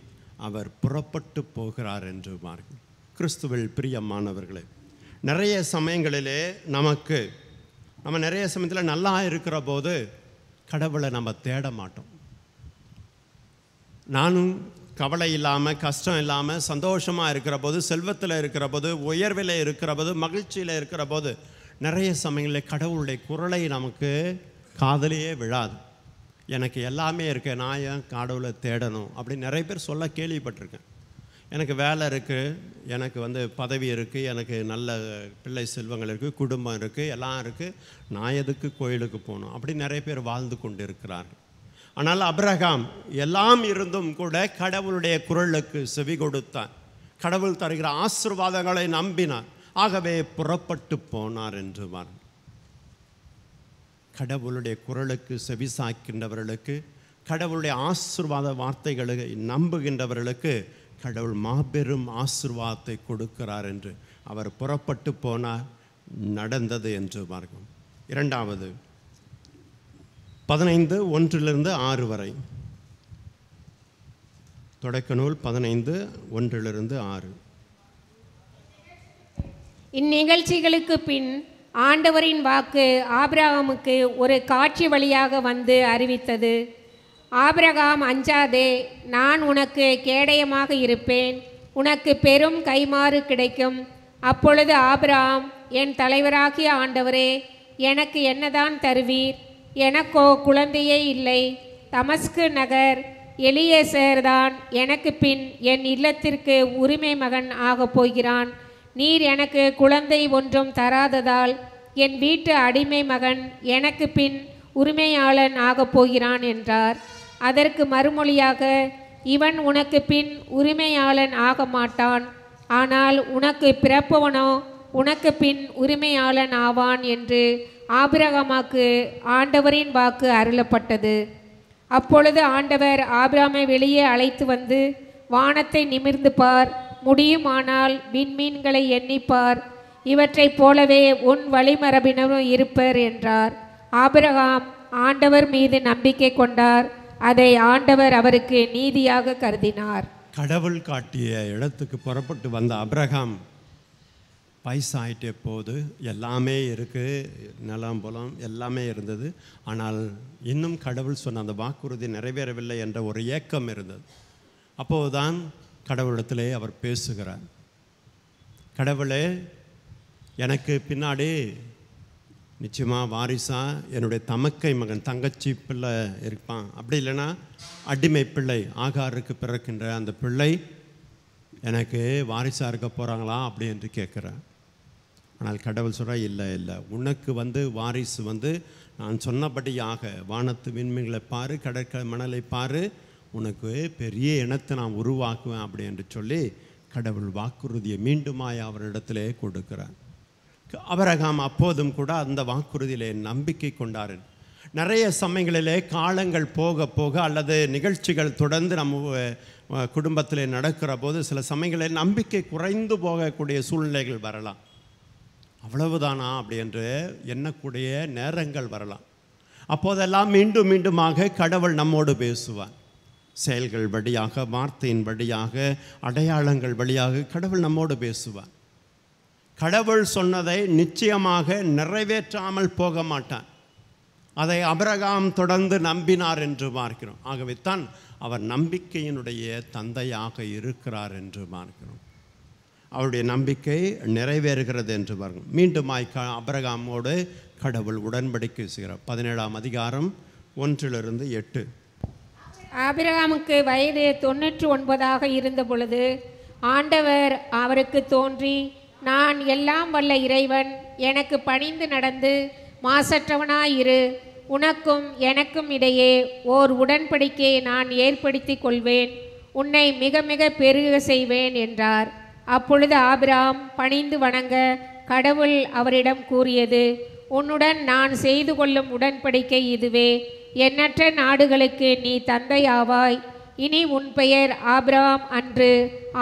அவர் புறப்பட்டு போகிறார் என்று பாருங்கள். கிறிஸ்துவில் பிரியமானவர்களே, நிறைய சமயங்களிலே நம்ம நிறைய சமயத்தில் நல்லா இருக்கிற போது கடவுளை நம்ம தேட மாட்டோம். நானும் கவலை இல்லாமல் கஷ்டம் இல்லாமல் சந்தோஷமாக இருக்கிற போது, செல்வத்தில் இருக்கிற போது, உயர்வில் இருக்கிற போது, மகிழ்ச்சியில் இருக்கிற போது நிறைய சமயங்களில் கடவுளுடைய குரலை நமக்கு காதலையே விழாது. எனக்கு எல்லாமே இருக்கு, நான் ஏன் கடவுளை தேடணும் அப்படின்னு நிறைய பேர் சொல்ல கேள்விப்பட்டிருக்கேன். எனக்கு வேலை இருக்குது, எனக்கு பதவி இருக்குது, எனக்கு நல்ல பிள்ளை செல்வங்கள் இருக்குது, குடும்பம் இருக்குது, எல்லாம் இருக்குது, நான் எதுக்கு கோயிலுக்கு போகணும் அப்படி நிறைய பேர் வாழ்ந்து கொண்டு இருக்கிறார்கள். ஆனால் ஆபிரகாம் எல்லாம் இருந்தும் கூட கடவுளுடைய குரலுக்கு செவி கொடுத்தான், கடவுள் தருகிற ஆசீர்வாதங்களை நம்பினார், ஆகவே புறப்பட்டு போனார் என்று பாருங்கள். கடவுளுடைய குரலுக்கு செவி சாய்க்கின்றவர்களுக்கு, கடவுளுடைய ஆசீர்வாத வார்த்தைகளை நம்புகின்றவர்களுக்கு கடவுள் மாபெரும் ஆசீர்வாதத்தை கொடுக்கிறார் என்று அவர் புறப்பட்டு போனார், நடந்தது என்று பார்க்கும். இரண்டாவது, 15 1 6 வரை. தொடக்க நூல் 15 1 6. இந்நிகழ்ச்சிகளுக்கு பின் ஆண்டவரின் வாக்கு ஆபிரகாமுக்கு ஒரு காட்சி வழியாக வந்து அறிவித்தது. ஆபிரகாம், அஞ்சாதே, நான் உனக்கு கேடயமாக இருப்பேன், உனக்கு பெரும் கைமாறு கிடைக்கும். அப்பொழுது ஆபிரகாம், என் தலைவராகிய ஆண்டவரே, எனக்கு என்னதான் தருவீர்? எனக்கோ குழந்தையே இல்லை. தமஸ்கு நகர் எலியேசர் தான் எனக்கு பின் என் இல்லத்திற்கு உரிமை மகன் ஆகப் போகிறான். நீர் எனக்கு குழந்தை ஒன்றும் தராததால் என் வீட்டு அடிமை மகன் எனக்கு பின் உரிமையாளன் ஆகப் போகிறான் என்றார். அதற்கு மறுமொழியாக, இவன் உனக்கு பின் உரிமையாளன் ஆக மாட்டான், ஆனால் உனக்கு பிறப்பவனோ உனக்கு பின் உரிமையாளன் ஆவான் என்று ஆபிரகாமுக்கு ஆண்டவரின் வாக்கு அருளப்பட்டது. அப்பொழுது ஆண்டவர் ஆபிரகாமை வெளியே அழைத்து வந்து, வானத்தை நிமிர்ந்து பார், முடியுமானால் விண்மீன்களை எண்ணிப்பார், இவற்றைப் போலவே உன் வழிமரபினரும் இருப்பர் என்றார். ஆபிரகாம் ஆண்டவர் மீது நம்பிக்கை கொண்டார். அதை ஆண்டவர் அவருக்கு நீதியாக கருதினார். கடவுள் காட்டிய இடத்துக்கு புறப்பட்டு வந்த ஆபிரகாம் வயசாயிட்டே போது எல்லாமே இருக்குது, நிலம் புலம் எல்லாமே இருந்தது. ஆனால் இன்னும் கடவுள் சொன்ன அந்த வாக்குறுதி நிறைவேறவில்லை என்ற ஒரு ஏக்கம் இருந்தது. அப்போதுதான் கடவுளிடத்திலே அவர் பேசுகிறார். கடவுளே, எனக்கு பின்னாடி நிச்சயமாக வாரிசாக என்னுடைய தமக்கை மகன் தங்கச்சி பிள்ளை இருப்பான், அப்படி இல்லைன்னா அடிமை பிள்ளை ஆகாருக்கு பிறக்கின்ற அந்த பிள்ளை எனக்கு வாரிசாக இருக்க போகிறாங்களா அப்படி என்று கேட்குறேன். ஆனால் கடவுள் சொல்கிற, இல்லை இல்லை, உனக்கு வாரிசு நான் சொன்னபடியாக வானத்து விண்மீன்களை பாரு, கடற்கரை மணலை பாரு, உனக்கு பெரிய இனத்தை நான் உருவாக்குவேன் அப்படி என்று சொல்லி கடவுள் வாக்குறுதியை மீண்டுமாய் அவரிடத்திலே கொடுக்கிறார். ஆபிரகாம் அப்போதும் கூட அந்த வாக்குறுதியிலே நம்பிக்கை கொண்டார். நிறைய சமயங்களிலே காலங்கள் போக போக அல்லது நிகழ்ச்சிகள் தொடர்ந்து நம்ம குடும்பத்தில் நடக்கிற போது சில சமயங்களில் நம்பிக்கை குறைந்து போகக்கூடிய சூழ்நிலைகள் வரலாம். அவ்வளவுதானா அப்படி என்று எண்ணக்கூடிய நேரங்கள் வரலாம். அப்போதெல்லாம் மீண்டும் மீண்டுமாக கடவுள் நம்மோடு பேசுவார். செயல்கள் வழியாக, வார்த்தையின் வழியாக, அடையாளங்கள் வழியாக கடவுள் நம்மோடு பேசுவார். கடவுள் சொன்னதை நிச்சயமாக நிறைவேற்றாமல் போக மாட்டார். அதை ஆபிரகாம் தொடர்ந்து நம்பினார் என்று பார்க்கிறோம். ஆகவே தான் அவர் நம்பிக்கையினுடைய தந்தையாக இருக்கிறார் என்று பார்க்கிறோம். அவருடைய நம்பிக்கை நிறைவேறுகிறது என்று பாருங்கள். மீண்டுமாய் ஆபிரகாமோடு கடவுள் உடன்படிக்கை செய்கிறார். 17ஆம் அதிகாரம் 1-8. ஆபிரகாமுக்கு வயது 99 இருந்த பொழுது ஆண்டவர் அவருக்கு தோன்றி, நான் எல்லாம் வல்ல இறைவன், எனக்கு பணிந்து நடந்து மாசற்றவனாயிரு, உனக்கும் எனக்கும் இடையே ஓர் உடன்படிக்கையை நான் ஏற்படுத்தி கொள்வேன், உன்னை மிக மிக பெருக செய்வேன் என்றார். அப்பொழுது ஆபிரகாம் பணிந்து வணங்க கடவுள் அவரிடம் கூறியது, உன்னுடன் நான் செய்து கொள்ளும் உடன்படிக்கை இதுவே, எண்ணற்ற நாடுகளுக்கு நீ தந்தையாவாய். இனி உன் பெயர் ஆபிரகாம் அன்று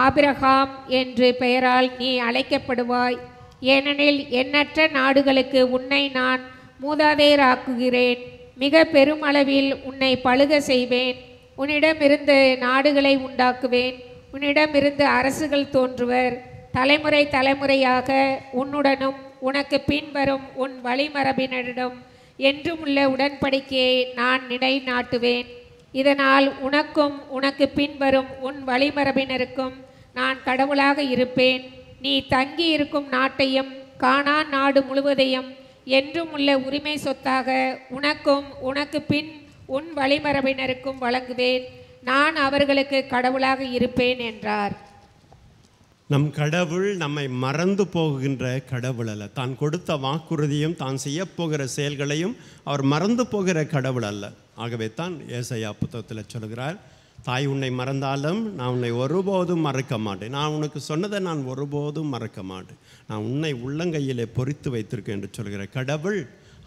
ஆபிரகாம் என்று பெயரால் நீ அழைக்கப்படுவாய். ஏனெனில் எண்ணற்ற நாடுகளுக்கு உன்னை நான் மூதாதையராக்குகிறேன், மிக பெருமளவில் உன்னை பழுக செய்வேன், உன்னிடமிருந்து நாடுகளை உண்டாக்குவேன், உன்னிடமிருந்து அரசுகள் தோன்றுவர், தலைமுறை தலைமுறையாக உன்னுடனும் உனக்கு பின்வரும் உன் வழிமரபினரிடம் என்றும் உள்ள உடன்படிக்கையை நான் நிலைநாட்டுவேன். இதனால் உனக்கும் உனக்கு பின்வரும் உன் வழிமரபினருக்கும் நான் கடவுளாக இருப்பேன். நீ தங்கி இருக்கும் நாட்டையும் கானான் நாடு முழுவதையும் என்றும் உள்ள உரிமை சொத்தாக உனக்கும் உனக்கு பின் உன் வழிமரபினருக்கும் வழங்குவேன். நான் அவர்களுக்கு கடவுளாக இருப்பேன் என்றார். நம் கடவுள் நம்மை மறந்து போகின்ற கடவுள் அல்ல. தான் கொடுத்த வாக்குறுதியும் தான் செய்யப்போகிற செயல்களையும் அவர் மறந்து போகிற கடவுள் அல்ல. ஆகவே தான் ஏசாயா புத்தகத்தில் சொல்கிறார், தாய் உன்னை மறந்தாலும் நான் உன்னை ஒருபோதும் மறக்க மாட்டேன், நான் உனக்கு சொன்னதை நான் ஒருபோதும் மறக்க மாட்டேன், நான் உன்னை உள்ளங்கையிலே பொறித்து வைத்திருக்கேன் என்று சொல்கிற கடவுள்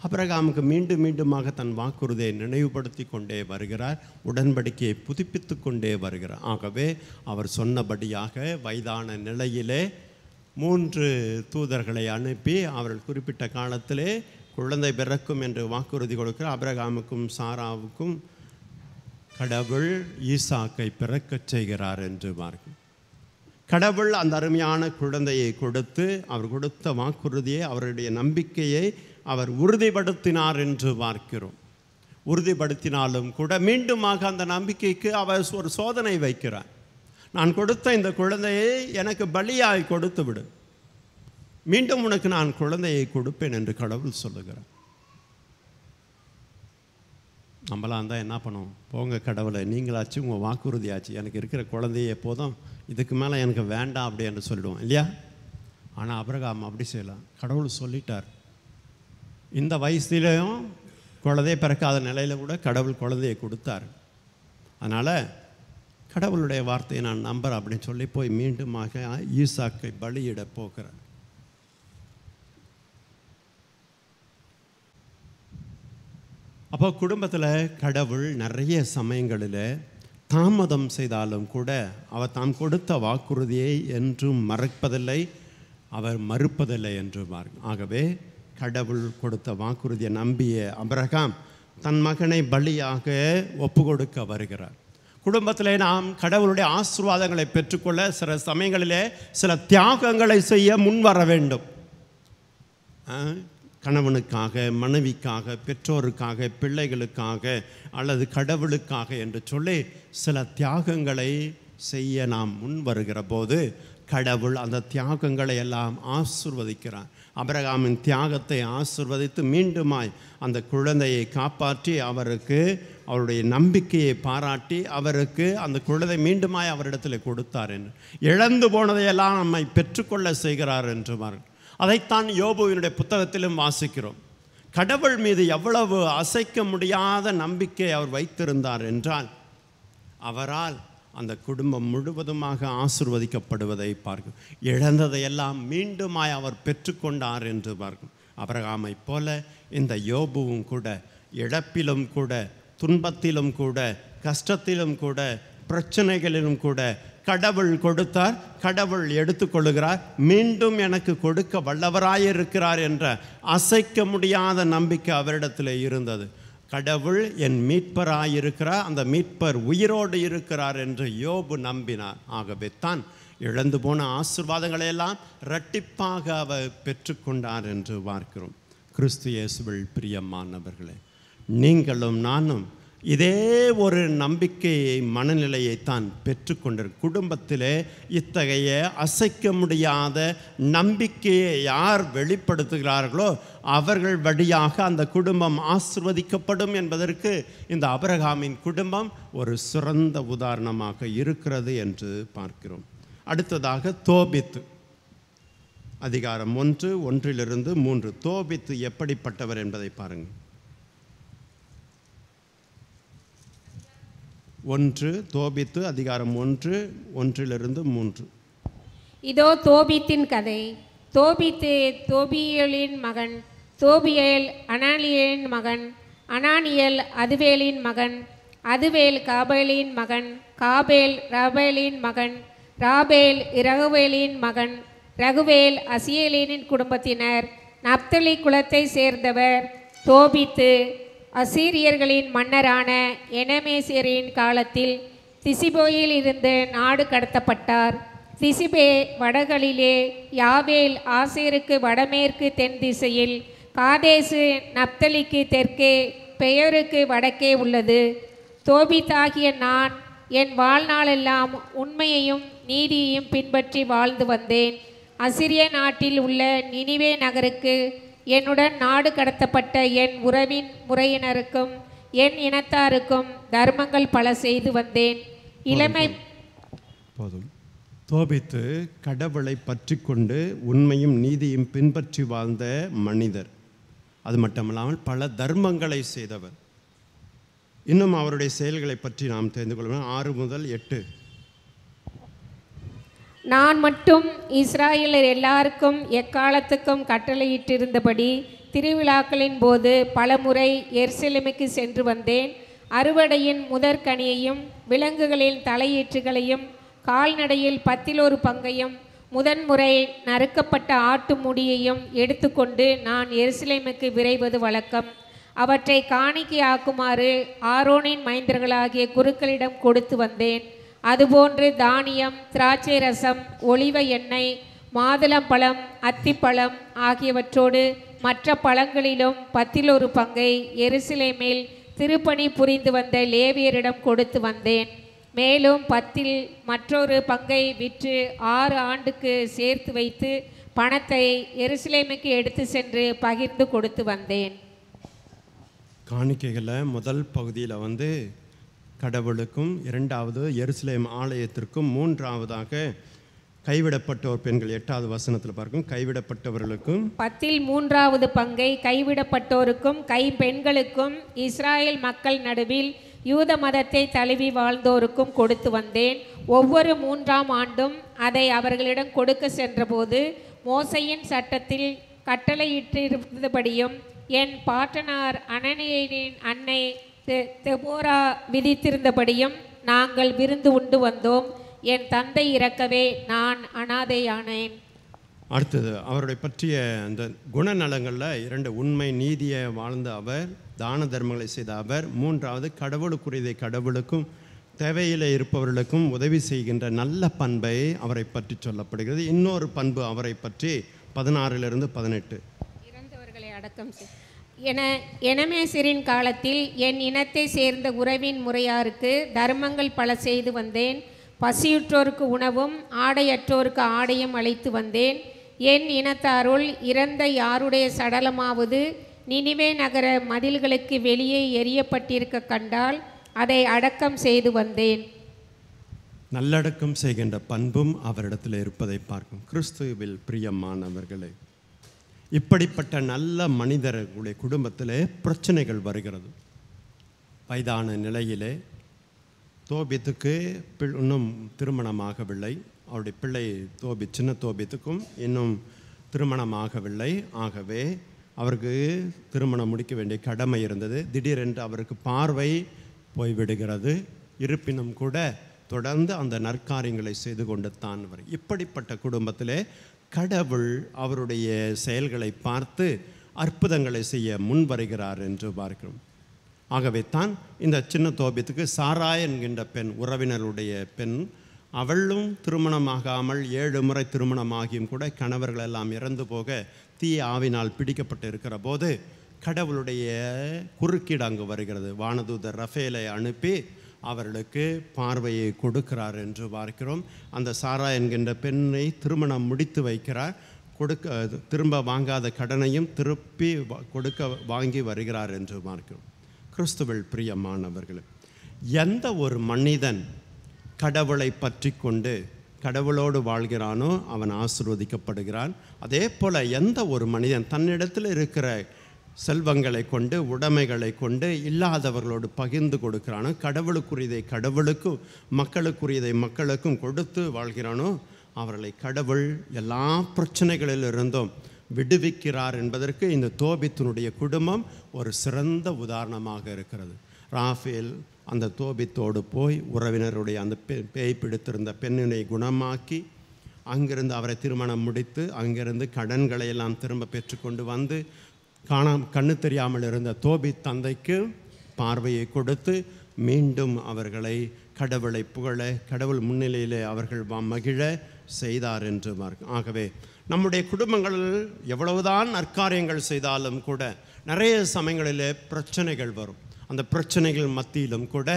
ஆபிரகாமுக்கு மீண்டும் மீண்டுமாக தன் வாக்குறுதியை நினைவுபடுத்தி கொண்டே வருகிறார், உடன்படிக்கையை புதுப்பித்து கொண்டே வருகிறார். ஆகவே அவர் சொன்னபடியாக வயதான நிலையிலே 3 தூதர்களை அனுப்பி அவர்கள் குறிப்பிட்ட காலத்திலே குழந்தை பிறக்கும் என்று வாக்குறுதி கொடுக்கிற ஆபிரகாமுக்கும் சாராவுக்கும் கடவுள் ஈசாக்கை பிறக்கச் செய்கிறார் என்று பார்க்கும். கடவுள் அந்த அருமையான குழந்தையை கொடுத்து அவர் கொடுத்த வாக்குறுதியை, அவருடைய நம்பிக்கையை அவர் உறுதிப்படுத்தினார் என்று பார்க்கிறோம். உறுதிப்படுத்தினாலும் கூட மீண்டுமாக அந்த நம்பிக்கைக்கு அவர் ஒரு சோதனை வைக்கிறார். நான் கொடுத்த இந்த குழந்தையை எனக்கு பலியாய் கொடுத்து விடு, மீண்டும் உனக்கு நான் குழந்தையை கொடுப்பேன் என்று கடவுள் சொல்லுகிறார். நம்மளாம் தான் என்ன பண்ணுவோம், போங்க கடவுளை, நீங்களாச்சு உங்கள் வாக்குறுதியாச்சு, எனக்கு இருக்கிற குழந்தையே போதும், இதுக்கு மேலே எனக்கு வேண்டாம் அப்படி என்று சொல்லிடுவோம் இல்லையா? ஆனால் ஆபிரகாம் அப்படி செய்யலாம். கடவுள் சொல்லிட்டார். இந்த வயசுலேயும் குழந்தையை பிறக்காத நிலையில் கூட கடவுள் குழந்தையை கொடுத்தார். அதனால் கடவுளுடைய வார்த்தையை நான் நம்புகிறேன் அப்படின்னு சொல்லி போய் மீண்டுமாக ஈசாக்கை பலியிட போகிறார். அப்போ குடும்பத்தில் கடவுள் நிறைய சமயங்களில் தாமதம் செய்தாலும் கூட அவர் தாம் கொடுத்த வாக்குறுதியை என்றும் மறப்பதில்லை, அவர் மறுப்பதில்லை என்று ஆகவே கடவுள் கொடுத்த வாக்குறுதியை நம்பிய ஆபிரகாம் தன் மகனை பலியாக ஒப்பு கொடுக்க வருகிறார். குடும்பத்தில் நாம் கடவுளுடைய ஆசீர்வாதங்களை பெற்றுக்கொள்ள சில சமயங்களிலே சில தியாகங்களை செய்ய முன் வர வேண்டும். கணவனுக்காக, மனைவிக்காக, பெற்றோருக்காக, பிள்ளைகளுக்காக அல்லது கடவுளுக்காக என்று சொல்லி சில தியாகங்களை செய்ய நாம் முன் வருகிற போது கடவுள் அந்த தியாகங்களை எல்லாம் ஆசீர்வதிக்கிறார். ஆபிரகாமின் தியாகத்தை ஆசீர்வதித்து மீண்டுமாய் அந்த குழந்தையை காப்பாற்றி அவருக்கு அவருடைய நம்பிக்கையை பாராட்டி அவருக்கு அந்த குழந்தை மீண்டுமாய் அவரிடத்தில் கொடுத்தார் என்று, இழந்து போனதையெல்லாம் நம்மை பெற்றுக்கொள்ள செய்கிறார் என்று அதைத்தான் யோபுவினுடைய புத்தகத்திலும் வாசிக்கிறோம். கடவுள் மீது எவ்வளவு அசைக்க முடியாத நம்பிக்கை அவர் வைத்திருந்தார் என்றால் அவரால் அந்த குடும்பம் முழுவதுமாக ஆசீர்வதிக்கப்படுவதை பார்க்கும். இழந்ததையெல்லாம் மீண்டுமாய் அவர் பெற்றுக்கொண்டார் என்று பார்க்கும். ஆபிரகாமை போல இந்த யோபுவும் கூட இழப்பிலும் கூட, துன்பத்திலும் கூட, கஷ்டத்திலும் கூட, பிரச்சனைகளிலும் கூட கடவுள் கொடுத்தார், கடவுள் எடுத்துக்கொள்ளுகிறார், மீண்டும் எனக்கு கொடுக்க வல்லவராயிருக்கிறார் என்ற அசைக்க முடியாத நம்பிக்கை அவரிடத்தில் இருந்தது. கடவுள் என் மீட்பராயிருக்கிறார், அந்த மீட்பர் உயிரோடு இருக்கிறார் என்று யோபு நம்பினார். ஆகவே தான் இழந்து போன ஆசீர்வாதங்களை எல்லாம் இரட்டிப்பாக அவர் பெற்றுக்கொண்டார் என்று பார்க்கிறோம். கிறிஸ்து இயேசுவில் பிரியமானவர்களே, நீங்களும் நானும் இதே ஒரு நம்பிக்கையை, மனநிலையைத்தான் பெற்றுக்கொண்டிரு. குடும்பத்திலே இத்தகைய அசைக்க முடியாத நம்பிக்கையை யார் வெளிப்படுத்துகிறார்களோ அவர்கள் வழியாக அந்த குடும்பம் ஆசீர்வதிக்கப்படும் என்பதற்கு இந்த ஆபிரகாமின் குடும்பம் ஒரு சிறந்த உதாரணமாக இருக்கிறது என்று பார்க்கிறோம். அடுத்ததாக தோபித்து, அதிகாரம் 1:1-3. தோபித்து எப்படிப்பட்டவர் என்பதை பாருங்கள். 1 தோபித்து அதிகாரம் 1:1-3. இதோ தோபித்தின் கதை. தோபித்து தோபியேலின் மகன், தோபியேல் அனானியலின் மகன், அனானியல் அதுவேலின் மகன், அதுவேல் காபேலின் மகன், காபேல் ராபேலின் மகன், ராபேல் இரகுவேலின் மகன், ரகுவேல் அசியேலின் குடும்பத்தினர். நப்தலி குலத்தை சேர்ந்தவர் தோபித்து அசீரியர்களின் மன்னரான எனமேசியரின் காலத்தில் திசிபோயில் இருந்து நாடு கடத்தப்பட்டார். திசிபே வடகளிலே, யாவேல் ஆசேருக்கு வடமேற்கு தென் திசையில், காதேசு நப்தலிக்கு தெற்கே, பெயருக்கு வடக்கே உள்ளது. தோபித்தாகிய நான் என் வாழ்நாளெல்லாம் உண்மையையும் நீதியையும் பின்பற்றி வாழ்ந்து வந்தேன். அசிரிய நாட்டில் உள்ள நினிவே நகருக்கு என்னுடன் நாடு கடத்தப்பட்ட என் உறவின் முறையினருக்கும் என் இனத்தாருக்கும் தர்மங்கள் பல செய்து வந்தேன். இளமை போதும். தோபித்து கடவுளை பற்றி கொண்டு உண்மையும் நீதியும் பின்பற்றி வாழ்ந்த மனிதர். அது மட்டுமல்லாமல் பல தர்மங்களை செய்தவர். இன்னும் அவருடைய செயல்களை பற்றி நாம் தெரிந்து கொள்ளலாம். 6-8. நான் மட்டும் இஸ்ராயேலர் எல்லாருக்கும் எக்காலத்துக்கும் கட்டளையிட்டிருந்தபடி திருவிழாக்களின் போது பலமுறை எருசலேமுக்கு சென்று வந்தேன். அறுவடையின் முதற்கனியையும் விலங்குகளின் தலையீற்றுகளையும் கால்நடையில் 10 பங்கையும் முதன்முறை நறுக்கப்பட்ட ஆட்டு முடியையும் எடுத்துக்கொண்டு நான் எருசலேமுக்கு விரைவது வழக்கம். அவற்றை காணிக்கையாக்குமாறு ஆரோனின் மைந்தர்களாகிய குருக்களிடம் கொடுத்து வந்தேன். அதுபோன்று தானியம், திராட்சை ரசம், ஒலிவ எண்ணெய், மாதுளம்பழம், அத்திப்பழம் ஆகியவற்றோடு மற்ற பழங்களிலும் 10 பங்கை எருசலேமில் திருப்பணி புரிந்து வந்த லேவியரிடம் கொடுத்து வந்தேன். மேலும் 10 மற்றொரு பங்கை விற்று 6 ஆண்டுக்கு சேர்த்து வைத்து பணத்தை எருசலேமுக்கு எடுத்து சென்று பகிர்ந்து கொடுத்து வந்தேன். காணிக்கைகளில் முதல் பகுதியில் கடவுளுக்கும், இரண்டாவது எருசலேம் ஆலயத்திற்கும், மூன்றாவதாக கைவிடப்பட்டோர் பெண்கள் 8வது வசனத்தில் பார்க்கும் கைவிடப்பட்டவர்களுக்கும் 10 3 பங்கை கைவிடப்பட்டோருக்கும் பெண்களுக்கும் இஸ்ராயேல் மக்கள் நடுவில் யூத மதத்தை தழுவி வாழ்ந்தோருக்கும் கொடுத்து வந்தேன். ஒவ்வொரு 3ஆம் ஆண்டும் அதை அவர்களிடம் கொடுக்க சென்றபோது மோசையின் சட்டத்தில் கட்டளையிட்டிருந்தபடியும் என் பாட்டனார் அனனியின் அன்னை தெபோரா விதித்திருந்தபடியும் நாங்கள் விருந்து உண்டு வந்தோம். என் தந்தை இறக்கவே நான் அனாதையானேன். அடுத்தது அவருடைய பற்றிய அந்த குணநலங்களில் 2 உண்மை நீதியை வாழ்ந்த அவர், தான தர்மங்களை செய்த அவர், 3வது கடவுளுக்குரியதை கடவுளுக்கும் தேவையில் இருப்பவர்களுக்கும் உதவி செய்கின்ற நல்ல பண்பை அவரை பற்றி சொல்லப்படுகிறது. இன்னொரு பண்பு அவரை பற்றி 16 18 இறந்தவர்களை அடக்கம் எனமேசிரின் காலத்தில் என் இனத்தை சேர்ந்த உறவின் முறையாருக்கு தர்மங்கள் பல செய்து வந்தேன். பசியுற்றோருக்கு உணவும் ஆடையற்றோருக்கு ஆடையும் அளித்து வந்தேன். என் இனத்தாருள் இறந்த யாருடைய சடலமாவது நினிவே நகர மதில்களுக்கு வெளியே எரியப்பட்டிருக்க கண்டால் அதை அடக்கம் செய்து வந்தேன். நல்லடக்கம் செய்கின்ற பண்பும் அவரிடத்தில் இருப்பதை பார்க்கும். கிறிஸ்துவில் பிரியமானவர்களே, இப்படிப்பட்ட நல்ல மனிதர்களுடைய குடும்பத்திலே பிரச்சனைகள் வருகிறது. வயதான நிலையிலே தோபித்துக்கு இன்னும் திருமணமாகவில்லை. அவருடைய பிள்ளை சின்ன தோபித்துக்கும் இன்னும் திருமணமாகவில்லை. ஆகவே அவருக்கு திருமணம் முடிக்க வேண்டிய கடமை இருந்தது. திடீரென்று அவருக்கு பார்வை போய்விடுகிறது. இருப்பினும் கூட தொடர்ந்து அந்த நற்காரியங்களை செய்து கொண்டு தான் இப்படிப்பட்ட குடும்பத்திலே கடவுள் அவருடைய செயல்களை பார்த்து அற்புதங்களை செய்ய முன் வருகிறார் என்று பார்க்கிறோம். ஆகவே தான் இந்த சின்ன தோபித்துக்கு சாரா என்கின்ற பெண், உறவினருடைய பெண், அவளும் திருமணமாகாமல் 7 முறை திருமணமாகியும் கூட கணவர்கள் எல்லாம் இறந்து போக தீய ஆவினால் பிடிக்கப்பட்டு இருக்கிற போது கடவுளுடைய குறுக்கீடு அங்கு வருகிறது. வானதூதர் ரஃபேலை அனுப்பி அவர்களுக்கு பார்வையை கொடுக்கிறார் என்று பார்க்கிறோம். அந்த சாரா என்கின்ற பெண்ணை திருமணம் முடித்து வைக்கிறார். திரும்ப வாங்காத கடனையும் திருப்பி வாங்கி வருகிறார் என்று பார்க்கிறோம். கிறிஸ்துவில் பிரியமானவர்களே, எந்த ஒரு மனிதன் கடவுளை பற்றி கொண்டு கடவுளோடு வாழ்கிறானோ அவன் ஆசீர்வதிக்கப்படுகிறான். அதே போல் எந்த ஒரு மனிதன் தன்னிடத்தில் இருக்கிற செல்வங்களை கொண்டு, உடைமைகளை கொண்டு இல்லாதவர்களோடு பகிர்ந்து கொடுக்கிறானோ, கடவுளுக்குரியதை கடவுளுக்கும் மக்களுக்குரியதை மக்களுக்கும் கொடுத்து வாழ்கிறானோ அவர்களை கடவுள் எல்லா பிரச்சனைகளிலிருந்தும் விடுவிக்கிறார் என்பதற்கு இந்த தோபித்தினுடைய குடும்பம் ஒரு சிறந்த உதாரணமாக இருக்கிறது. ராஃபேல் அந்த தோபித்தோடு போய் உறவினருடைய அந்த பேய் பிடித்திருந்த பெண்ணினை குணமாக்கி அங்கிருந்து அவரை திருமணம் முடித்து அங்கிருந்து கடன்களை எல்லாம் திரும்ப பெற்றுக்கொண்டு வந்து கண்ணு தெரியாமல் இருந்த தோபித் தந்தைக்கு பார்வையை கொடுத்து மீண்டும் அவர்களை கடவுளை புகழ, கடவுள் முன்னிலையிலே அவர்கள் மகிழ செய்தார் என்று ஆகவே நம்முடைய குடும்பங்களில் எவ்வளவுதான் நற்காரியங்கள் செய்தாலும் கூட நிறைய சமயங்களிலே பிரச்சனைகள் வரும். அந்த பிரச்சனைகள் மத்தியிலும் கூட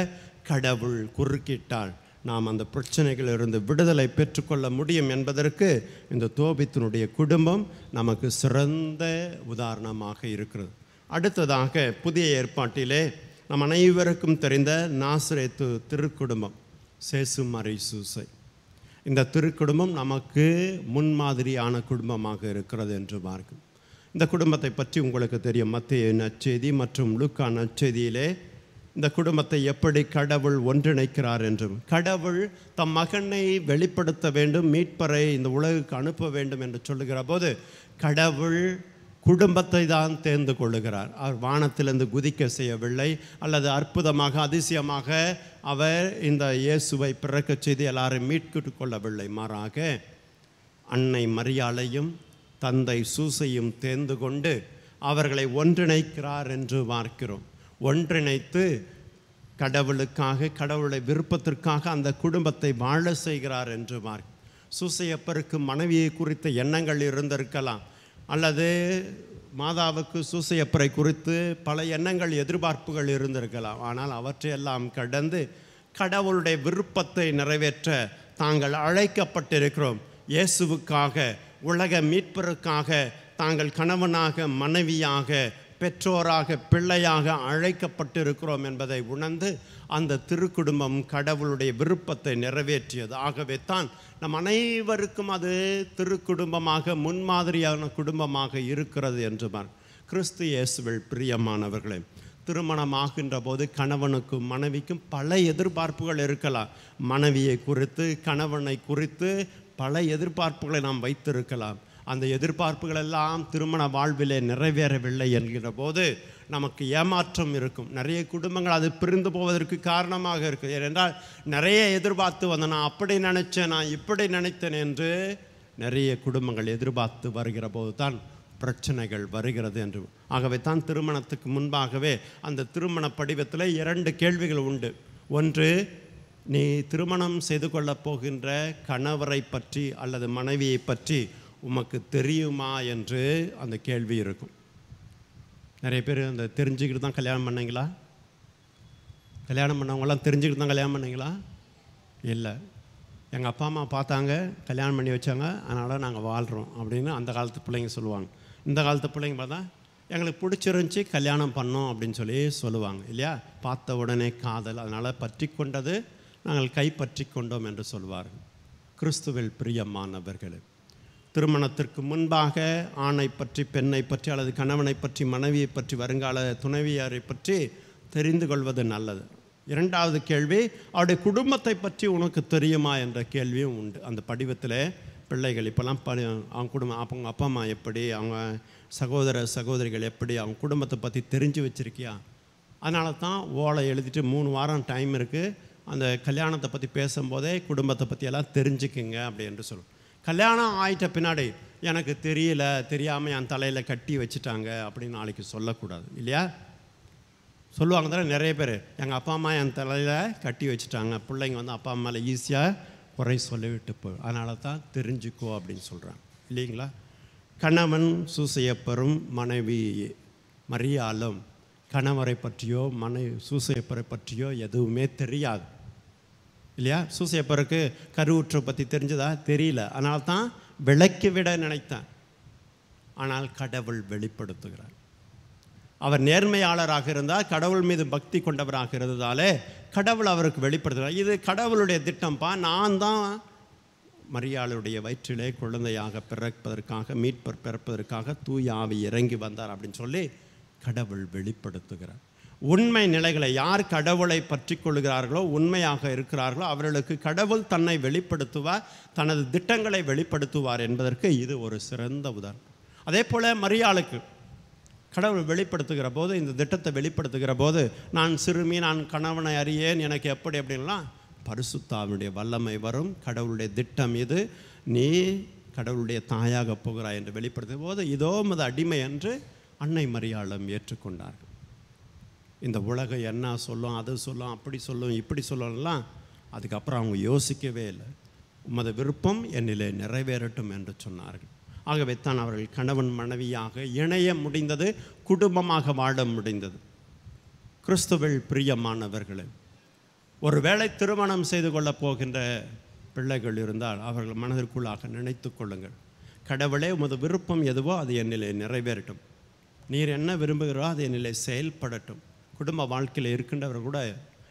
கடவுள் குறுக்கிட்டால் நாம் அந்த பிரச்சனைகளிலிருந்து விடுதலை பெற்றுக்கொள்ள முடியும் என்பதற்கு இந்த தோபித்தினுடைய குடும்பம் நமக்கு சிறந்த உதாரணமாக இருக்கிறது. அடுத்ததாக புதிய ஏற்பாட்டிலே நம் அனைவருக்கும் தெரிந்த நாசரேத்து திருக்குடும்பம், சேசு மரி சூசை. இந்த திருக்குடும்பம் நமக்கு முன்மாதிரியான குடும்பமாக இருக்கிறது என்று பார்க்கும். இந்த குடும்பத்தை பற்றி உங்களுக்கு தெரியும். மத்தேயு நற்செய்தி மற்றும் லூக்கா நற்செய்தியிலே இந்த குடும்பத்தை எப்படி கடவுள் ஒன்றிணைக்கிறார் என்றும், கடவுள் தம் மகனை வெளிப்படுத்த வேண்டும், மீட்பரை இந்த உலகுக்கு அனுப்ப வேண்டும் என்று சொல்லுகிற போது கடவுள் குடும்பத்தை தான் தேர்ந்து கொள்ளுகிறார். அவர் வானத்திலிருந்து குதிக்க செய்யவில்லை, அல்லது அற்புதமாக அதிசயமாக அவர் இந்த இயேசுவை பிறக்க செய்து எல்லாரும் மீட்கிட்டு கொள்ளவில்லை. மாறாக அன்னை மரியாளையும் தந்தை சூசையும் தேர்ந்து கொண்டு அவர்களை ஒன்றிணைக்கிறார் என்று பார்க்கிறோம். ஒன்றிணைத்து கடவுளுக்காக, கடவுளுடைய விருப்பத்திற்காக அந்த குடும்பத்தை வாழ செய்கிறார் என்று சூசையப்பருக்கு மனைவியை குறித்த எண்ணங்கள் இருந்திருக்கலாம், அல்லது மாதாவுக்கு சூசையப்பரை குறித்து பல எண்ணங்கள், எதிர்பார்ப்புகள் இருந்திருக்கலாம். ஆனால் அவற்றையெல்லாம் கடந்து கடவுளுடைய விருப்பத்தை நிறைவேற்ற தாங்கள் அழைக்கப்பட்டிருக்கிறோம். இயேசுவுக்காக, உலக மீட்பருக்காக தாங்கள் கணவனாக, மனைவியாக, பெற்றோராக, பிள்ளையாக அழைக்கப்பட்டிருக்கிறோம் என்பதை உணர்ந்து அந்த திருக்குடும்பம் கடவுளுடைய விருப்பத்தை நிறைவேற்றியது. ஆகவே தான் நம் அனைவருக்கும் அது திருக்குடும்பமாக, முன்மாதிரியான குடும்பமாக இருக்கிறது என்று கிறிஸ்து இயேசுவில் பிரியமானவர்களே, திருமணமாகின்ற போது கணவனுக்கும் மனைவிக்கும் பல எதிர்பார்ப்புகள் இருக்கலாம். மனைவியை குறித்து, கணவனை குறித்து பல எதிர்பார்ப்புகளை நாம் வைத்திருக்கலாம். அந்த எதிர்பார்ப்புகள் எல்லாம் திருமண வாழ்விலே நிறைவேறவில்லை என்கிற போது நமக்கு ஏமாற்றம் இருக்கும். நிறைய குடும்பங்கள் அது பிரிந்து போவதற்கு காரணமாக இருக்குது. ஏனென்றால் நிறைய எதிர்பார்த்து வந்த, நான் அப்படி நினச்சேன், நான் இப்படி நினைத்தேன் என்று நிறைய குடும்பங்கள் எதிர்பார்த்து வருகிற போது தான் பிரச்சனைகள் வருகிறது என்று. ஆகவே தான் திருமணத்துக்கு முன்பாகவே அந்த திருமண படிவத்தில் 2 கேள்விகள் உண்டு. ஒன்று, நீ திருமணம் செய்து கொள்ளப் போகின்ற கணவரை பற்றி அல்லது மனைவியை பற்றி உமக்கு தெரியுமா என்று அந்த கேள்வி இருக்கும். நிறைய பேர் அந்த தெரிஞ்சுக்கிட்டு தான் கல்யாணம் பண்ணீங்களா? கல்யாணம் பண்ணவங்களாம் தெரிஞ்சுக்கிட்டு தான் கல்யாணம் பண்ணீங்களா? இல்லை, எங்கள் அப்பா அம்மா பார்த்தாங்க, கல்யாணம் பண்ணி வச்சாங்க, அதனால் நாங்கள் வாழ்கிறோம் அப்படின்னு அந்த காலத்து பிள்ளைங்க சொல்லுவாங்க. இந்த காலத்து பிள்ளைங்க பார்த்தா எங்களுக்கு பிடிச்சிருந்துச்சி, கல்யாணம் பண்ணோம் அப்படின்னு சொல்லி சொல்லுவாங்க இல்லையா? பார்த்த உடனே காதல், அதனால் பற்றி கொண்டது நாங்கள் கைப்பற்றி கொண்டோம் என்று சொல்வார்கள். கிறிஸ்துவில் பிரியமானவர்களே, திருமணத்திற்கு முன்பாக ஆணை பற்றி, பெண்ணை பற்றி, அல்லது கணவனை பற்றி, மனைவியை பற்றி, வருங்கால துணைவியாரை பற்றி தெரிந்து கொள்வது நல்லது. 2வது கேள்வி, அவருடைய குடும்பத்தை பற்றி உனக்கு தெரியுமா என்ற கேள்வியும் உண்டு. அந்த படிவத்தில் பிள்ளைகள் இப்போல்லாம் அவங்க குடும்பம், அவங்க அப்பா அம்மா எப்படி, அவங்க சகோதர சகோதரிகள் எப்படி, அவங்க குடும்பத்தை பற்றி தெரிஞ்சு வச்சுருக்கியா? அதனால தான் ஓலை எழுதிட்டு 3 வாரம் டைம் இருக்குது, அந்த கல்யாணத்தை பற்றி பேசும்போதே குடும்பத்தை பற்றியெல்லாம் தெரிஞ்சுக்குங்க அப்படி என்று சொல்லுவோம். கல்யாணம் ஆயிட்ட பின்னாடி எனக்கு தெரியல, தெரியாமல் என் தலையில் கட்டி வச்சுட்டாங்க அப்படின்னு நாளைக்கு சொல்லக்கூடாது இல்லையா? சொல்லுவாங்க தானே நிறைய பேர், எங்கள் அப்பா அம்மா என் தலையில் கட்டி வச்சுட்டாங்க. பிள்ளைங்க வந்து அப்பா அம்மாவில் ஈஸியாக குறை சொல்லிவிட்டு போய், அதனால தான் தெரிஞ்சுக்கோ அப்படின்னு சொல்கிறாங்க இல்லைங்களா? கணவன் சூசையப்பரும் மனைவி மரியாளும் கணவரை பற்றியோ சூசையப்பரை பற்றியோ எதுவுமே தெரியாது இல்லையா? சூசையப்பருக்கு கருவுற்றை பற்றி தெரிஞ்சதா? தெரியல. அதனால தான் விளக்கி விட நினைத்தேன். ஆனால் கடவுள் வெளிப்படுத்துகிறார். அவர் நேர்மையாளராக இருந்தால், கடவுள் மீது பக்தி கொண்டவராக இருந்ததாலே கடவுள் அவருக்கு வெளிப்படுத்துகிறார். இது கடவுளுடைய திட்டம்ப்பா, நான் தான் மரியாளுடைய வயிற்றிலே குழந்தையாக பிறப்பதற்காக, மீட்பர் பிறப்பதற்காக தூய ஆவி இறங்கி வந்தார் அப்படின்னு சொல்லி கடவுள் வெளிப்படுத்துகிறார். உண்மை நிலைகளை யார் கடவுளை பற்றி கொள்கிறார்களோ, உண்மையாக இருக்கிறார்களோ, அவர்களுக்கு கடவுள் தன்னை வெளிப்படுத்துவார், தனது திட்டங்களை வெளிப்படுத்துவார் என்பதற்கு இது ஒரு சிறந்த உதாரணம். அதே போல் மரியாளுக்கு கடவுள் வெளிப்படுத்துகிற போது, இந்த திட்டத்தை வெளிப்படுத்துகிற போது, நான் சிறுமி, நான் கணவனை அறியேன், எனக்கு எப்படி அப்படின்லாம் பரிசுத்த ஆவியுடைய வல்லமை வரும். கடவுளுடைய திட்டம் இது, நீ கடவுளுடைய தாயாக போகிறாய் என்று வெளிப்படுத்தும் போது, இதோ மது அடிமை என்று அன்னை மரியாளும் ஏற்றுக்கொண்டார்கள். இந்த உலகம் என்ன சொல்லும், அது சொல்லும், அப்படி சொல்லும், இப்படி சொல்லலாம், அதுக்கப்புறம் அவங்க யோசிக்கவே இல்லை. உமது விருப்பம் என்னிலே நிறைவேறட்டும் என்று சொன்னார்கள். ஆகவே தான் அவர்கள் கணவன் மனைவியாக இணைய முடிந்தது, குடும்பமாக வாழ முடிந்தது. கிறிஸ்துவில் பிரியமானவர்களே, ஒருவேளை திருமணம் செய்து கொள்ளப் போகின்ற பிள்ளைகள் இருந்தால் அவர்கள் மனதிற்குள்ளாக நினைத்து கொள்ளுங்கள், கடவுளே உமது விருப்பம் எதுவோ அது என்னிலே நிறைவேறட்டும், நீர் என்ன விரும்புகிறோ அது என்னிலே செயல்படட்டும். குடும்ப வாழ்க்கையில் இருக்கின்றவர் கூட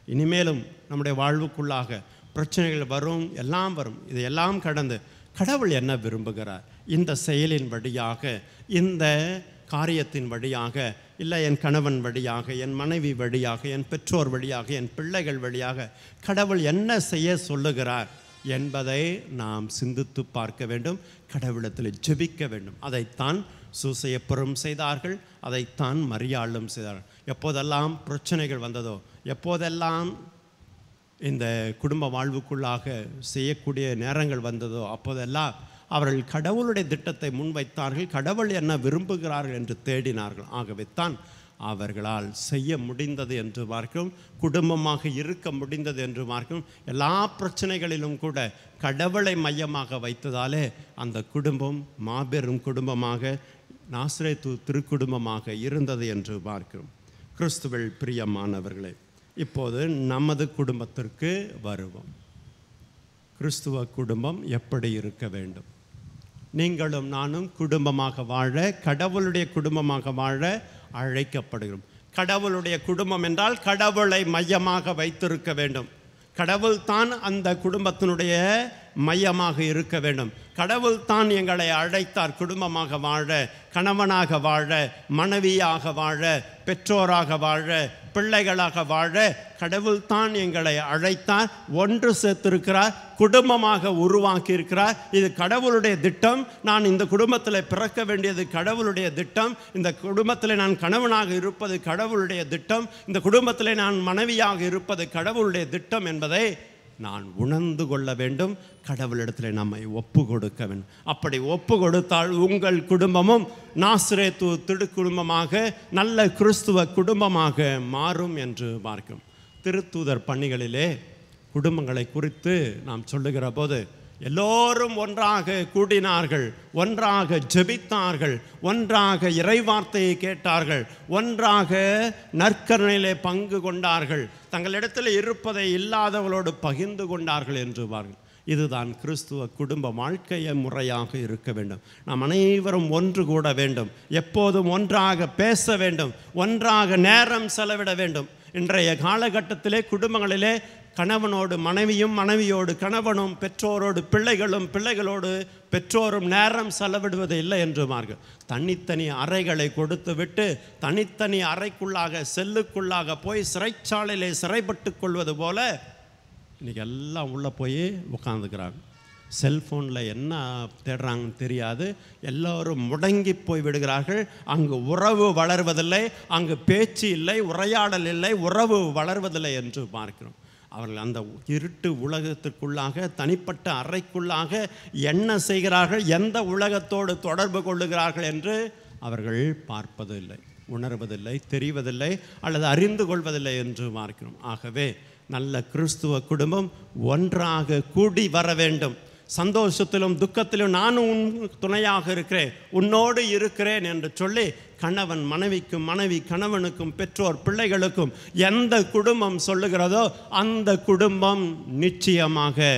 இனிமேலும் நம்முடைய வாழ்வுக்குள்ளாக பிரச்சனைகள் வரும், எல்லாம் வரும். இதையெல்லாம் கடந்து கடவுள் என்ன விரும்புகிறார், இந்த செயலின் வழியாக, இந்த காரியத்தின் வழியாக, இல்லை என் கணவன் வழியாக, என் மனைவி வழியாக, என் பெற்றோர் வழியாக, என் பிள்ளைகள் வழியாக கடவுள் என்ன செய்ய சொல்லுகிறார் என்பதை நாம் சிந்தித்து பார்க்க வேண்டும், கடவுளத்தில் ஜெபிக்க வேண்டும். அதைத்தான் சூசையப்பரும் செய்தார்கள், அதைத்தான் மரியாளும் செய்தார்கள். எப்போதெல்லாம் பிரச்சனைகள் வந்ததோ, எப்போதெல்லாம் இந்த குடும்ப வாழ்வுக்குள்ளாக செய்யக்கூடிய நேரங்கள் வந்ததோ, அப்போதெல்லாம் அவர்கள் கடவுளுடைய திட்டத்தை முன்வைத்தார்கள். கடவுள் என்ன விரும்புகிறார்கள் என்று தேடினார்கள். ஆகவே தான் அவர்களால் செய்ய முடிந்தது என்று பார்க்கும், குடும்பமாக இருக்க முடிந்தது என்று பார்க்கும். எல்லா பிரச்சனைகளிலும் கூட கடவுளை மையமாக வைத்ததாலே அந்த குடும்பம் மாபெரும் குடும்பமாக, நாசரேத்து திருக்குடும்பமாக இருந்தது என்று பார்க்கிறோம். கிறிஸ்துவில் பிரியமானவர்களே, இப்போது நமது குடும்பத்திற்கு வருவோம். கிறிஸ்துவ குடும்பம் எப்படி இருக்க வேண்டும்? நீங்களும் நானும் குடும்பமாக வாழ, கடவுளுடைய குடும்பமாக வாழ அழைக்கப்படுகிறோம். கடவுளுடைய குடும்பம் என்றால் கடவுளை மையமாக வைத்திருக்க வேண்டும். கடவுள் தான் அந்த குடும்பத்தினுடைய மையமாக இருக்க வேண்டும். கடவுள் தான் எங்களை அழைத்தார் குடும்பமாக வாழ, கணவனாக வாழ, மனைவியாக வாழ, பெற்றோராக வாழ, பிள்ளைகளாக வாழ கடவுள் தான் எங்களை அழைத்தார். ஒன்று சேர்த்திருக்கிறார், குடும்பமாக உருவாக்கி இருக்கிறார். இது கடவுளுடைய திட்டம். நான் இந்த குடும்பத்தில் பிறக்க வேண்டியது கடவுளுடைய திட்டம். இந்த குடும்பத்தில் நான் கணவனாக இருப்பது கடவுளுடைய திட்டம். இந்த குடும்பத்தில் நான் மனைவியாக இருப்பது கடவுளுடைய திட்டம் என்பதை நான் உணர்ந்து கொள்ள வேண்டும். கடவுளிடத்தில் நம்மை ஒப்பு கொடுக்க வேண்டும். அப்படி ஒப்பு கொடுத்தால் உங்கள் குடும்பமும் நாசரேத்து திருக்குடும்பமாக, நல்ல கிறிஸ்துவ குடும்பமாக மாறும் என்று பார்க்கும். திருத்தூதர் பணிகளிலே குடும்பங்களை குறித்து நாம் சொல்லுகிற போது எல்லோரும் ஒன்றாக கூடினார்கள், ஒன்றாக ஜெபித்தார்கள், ஒன்றாக இறைவார்த்தையை கேட்டார்கள், ஒன்றாக நற்கருணையிலே பங்கு கொண்டார்கள், தங்களிடத்தில் இருப்பதை இல்லாதவர்களோடு பகிர்ந்து கொண்டார்கள் என்று பாருங்கள். இதுதான் கிறிஸ்துவ குடும்ப வாழ்க்கைய முறையாக இருக்க வேண்டும். நாம் அனைவரும் ஒன்று கூட வேண்டும், எப்போதும் ஒன்றாக பேச வேண்டும், ஒன்றாக நேரம் செலவிட வேண்டும். இன்றைய காலகட்டத்திலே குடும்பங்களிலே கணவனோடு மனைவியும், மனைவியோடு கணவனும், பெற்றோரோடு பிள்ளைகளும், பிள்ளைகளோடு பெற்றோரும் நேரம் செலவிடுவது இல்லை என்றுமார்கள். தனித்தனி அறைகளை கொடுத்து விட்டு தனித்தனி அறைக்குள்ளாக, செல்லுக்குள்ளாக போய் சிறைச்சாலையிலே சிறைப்பட்டு கொள்வது போல இன்றைக்கி எல்லாம் உள்ளே போய் உட்காந்துக்கிறாங்க. செல்ஃபோனில் என்ன தேடுறாங்கன்னு தெரியாது. எல்லோரும் முடங்கி போய் விடுகிறார்கள். அங்கு உறவு வளர்வதில்லை, அங்கு பேச்சு இல்லை, உரையாடல் இல்லை, உறவு வளர்வதில்லை என்று பார்க்கிறோம். அவர்கள் அந்த இருட்டு உலகத்திற்குள்ளாக, தனிப்பட்ட அறைக்குள்ளாக என்ன செய்கிறார்கள், எந்த உலகத்தோடு தொடர்பு கொள்ளுகிறார்கள் என்று அவர்கள் பார்ப்பதில்லை, உணர்வதில்லை, தெரிவதில்லை, அல்லது அறிந்து கொள்வதில்லை என்று பார்க்கிறோம். ஆகவே நல்ல கிறிஸ்துவ குடும்பம் ஒன்றாக கூடி வர வேண்டும். சந்தோஷத்திலும் துக்கத்திலும் நானும் உன் துணையாக இருக்கிறேன், உன்னோடு இருக்கிறேன் என்று சொல்லி கணவன் மனைவிக்கும், மனைவி கணவனுக்கும், பெற்றோர் பிள்ளைகளுக்கும் எந்த குடும்பம் சொல்லுகிறதோ அந்த குடும்பம் நிச்சயமாக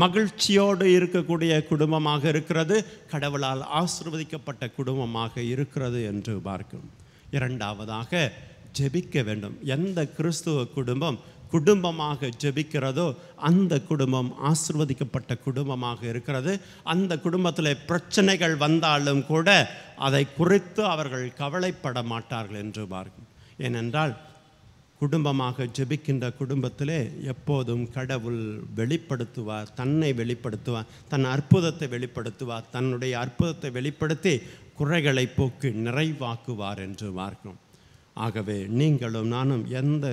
மகிழ்ச்சியோடு இருக்கக்கூடிய குடும்பமாக இருக்கிறது, கடவுளால் ஆசீர்வதிக்கப்பட்ட குடும்பமாக இருக்கிறது என்று பார்க்கும். இரண்டாவதாக ஜெபிக்க வேண்டும். எந்த கிறிஸ்துவ குடும்பம் குடும்பமாக ஜெபிக்கிறதோ அந்த குடும்பம் ஆசீர்வதிக்கப்பட்ட குடும்பமாக இருக்கிறது. அந்த குடும்பத்தில் பிரச்சனைகள் வந்தாலும் கூட அதை குறித்து அவர்கள் கவலைப்பட மாட்டார்கள் என்று பார்க்கும். ஏனென்றால் குடும்பமாக ஜெபிக்கின்ற குடும்பத்திலே எப்போதும் கடவுள் வெளிப்படுத்துவார், தன்னை வெளிப்படுத்துவார், தன் அற்புதத்தை வெளிப்படுத்துவார், தன்னுடைய அற்புதத்தை வெளிப்படுத்தி குறைகளை போக்கு நிறைவாக்குவார் என்று பார்க்கும். ஆகவே நீங்களும் நானும் எந்த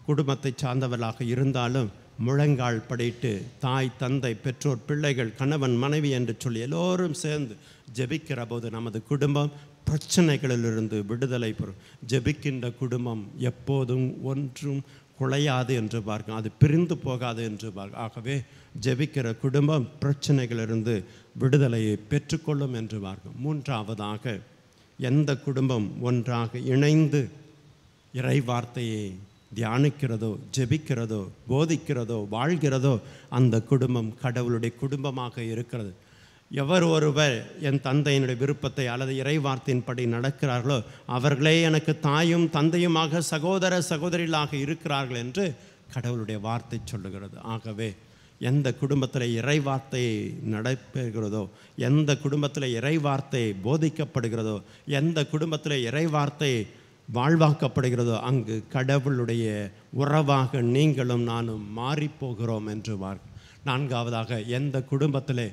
குடும்பத்தை சார்ந்தவர்களாக இருந்தாலும் முழங்கால் படிட்டு தாய், தந்தை, பெற்றோர், பிள்ளைகள், கணவன், மனைவி என்று சொல்லி எல்லோரும் சேர்ந்து ஜெபிக்கிற போது நமது குடும்பம் பிரச்சனைகளிலிருந்து விடுதலை பெறும். ஜெபிக்கின்ற குடும்பம் எப்போதும் ஒன்றும் குலையாது என்று பார்க்கும், அது பிரிந்து போகாது என்று பார்க்கும். ஆகவே ஜெபிக்கிற குடும்பம் பிரச்சனைகளிலிருந்து விடுதலையை பெற்றுக்கொள்ளும் என்று பார்க்கும். மூன்றாவதாக எந்த குடும்பம் ஒன்றாக இணைந்து இறை வார்த்தையை தியானிக்கிறதோ, ஜெபிக்கிறதோ, போதிக்கிறதோ, வாழ்கிறதோ அந்த குடும்பம் கடவுளுடைய குடும்பமாக இருக்கிறது. எவர் ஒருவர் என் தந்தையினுடைய விருப்பத்தை அல்லது இறைவார்த்தையின்படி நடக்கிறார்களோ அவர்களே எனக்கு தாயும் தந்தையுமாக, சகோதர சகோதரிகளாக இருக்கிறார்கள் என்று கடவுளுடைய வார்த்தை சொல்லுகிறது. ஆகவே எந்த குடும்பத்தில் இறைவார்த்தை நடைபெறுகிறதோ, எந்த குடும்பத்தில் இறைவார்த்தை போதிக்கப்படுகிறதோ, எந்த குடும்பத்தில் இறைவார்த்தை வாழ்வாக்கப்படுகிறதோ அங்கு கடவுளுடைய உறவாக நீங்களும் நானும் மாறிப்போகிறோம் என்று நான்காவதாக எந்த குடும்பத்தில்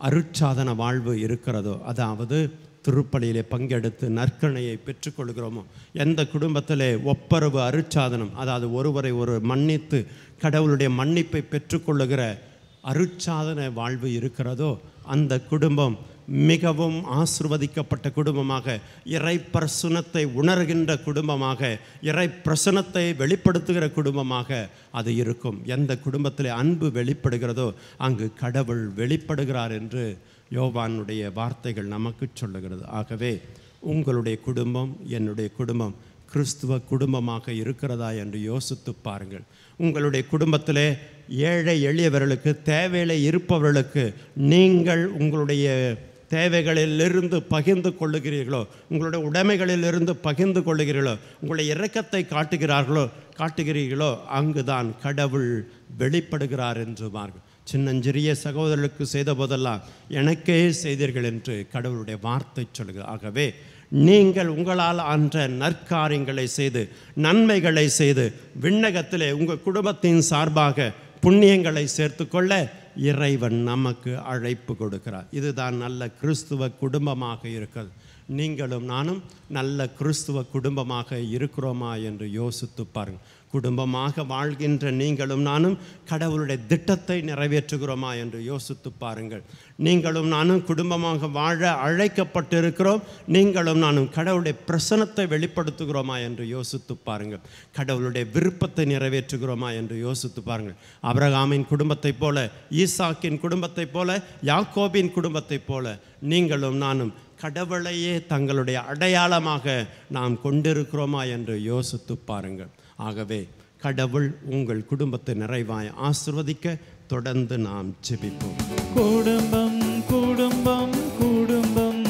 அருட்சாதன வாழ்வு இருக்கிறதோ, அதாவது திருப்பலியிலே பங்கெடுத்து நற்கருணையை பெற்றுக்கொள்கிறோமோ, எந்த குடும்பத்தில் ஒப்பரவு அருட்சாதனம், அதாவது ஒருவரை ஒரு மன்னித்து கடவுளுடைய மன்னிப்பை பெற்றுக்கொள்ளுகிற அருட்சாதன வாழ்வு இருக்கிறதோ அந்த குடும்பம் மிகவும் ஆசிர்வதிக்கப்பட்ட குடும்பமாக, இறை பிரசனத்தை உணர்கின்ற குடும்பமாக, இறை பிரசனத்தை வெளிப்படுத்துகிற குடும்பமாக அது இருக்கும். எந்த குடும்பத்தில் அன்பு வெளிப்படுகிறதோ அங்கு கடவுள் வெளிப்படுகிறார் என்று யோவானுடைய வார்த்தைகள் நமக்கு சொல்லுகிறது. ஆகவே உங்களுடைய குடும்பம், என்னுடைய குடும்பம் கிறிஸ்துவ குடும்பமாக இருக்கிறதா என்று யோசித்து பாருங்கள். உங்களுடைய குடும்பத்திலே ஏழை எளியவர்களுக்கு, தேவையில்லை இருப்பவர்களுக்கு நீங்கள் உங்களுடைய தேவைகளிலிருந்து பகிர்ந்து கொள்ளுகிறீர்களோ, உங்களுடைய உடைமைகளிலிருந்து பகிர்ந்து கொள்ளுகிறீர்களோ, உங்களுடைய இரக்கத்தை காட்டுகிறீர்களோ அங்குதான் கடவுள் வெளிப்படுகிறார் என்று பாருங்கள். சின்னஞ்சிறிய சகோதரர்களுக்கு செய்த போதெல்லாம் எனக்கே செய்தீர்கள் என்று கடவுளுடைய வார்த்தை சொல்லுங்கள். ஆகவே நீங்கள் உங்களால் ஆன்ற நற்காரியங்களை செய்து, நன்மைகளை செய்து, விண்ணகத்திலே உங்கள் குடும்பத்தின் சார்பாக புண்ணியங்களை சேர்த்து கொள்ள இறைவன் நமக்கு அழைப்பு கொடுக்கிறார். இதுதான் நல்ல கிறிஸ்துவ குடும்பமாக இருக்கிறது. நீங்களும் நானும் நல்ல கிறிஸ்துவ குடும்பமாக இருக்கிறோமா என்று யோசித்து பாருங்கள். குடும்பமாக வாழ்கின்ற நீங்களும் நானும் கடவுளுடைய திட்டத்தை நிறைவேற்றுகிறோமா என்று யோசித்து பாருங்கள். நீங்களும் நானும் குடும்பமாக வாழ அழைக்கப்பட்டிருக்கிறோம். நீங்களும் நானும் கடவுளுடைய பிரசனத்தை வெளிப்படுத்துகிறோமா என்று யோசித்து பாருங்கள். கடவுளுடைய விருப்பத்தை நிறைவேற்றுகிறோமா என்று யோசித்து பாருங்கள். ஆபிரகாமின் குடும்பத்தைப் போல, ஈசாக்கின் குடும்பத்தைப் போல, யாக்கோபின் குடும்பத்தைப் போல நீங்களும் நானும் கடவுளையே தங்களுடைய அடையாளமாக நாம் கொண்டிருக்கிறோமா என்று யோசித்து பாருங்கள். ஆகவே கடவுள் உங்கள் குடும்பத்தை நிறைவாய் ஆசிர்வதிக்க தொடர்ந்து நாம் ஜெபிப்போம். குடும்பம் குடும்பம் குடும்பம்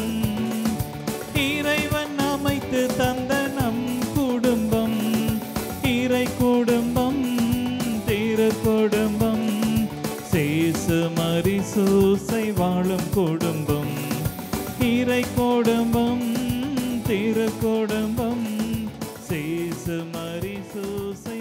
இறைவன் அமைத்து தந்த நம் குடும்பம், இறை குடும்பம், திரு குடும்பம், சேசு மரிசூசை வாழும் குடும்பம், இறை குடும்பம், திரு குடும்பம், சேசு மரிசூசை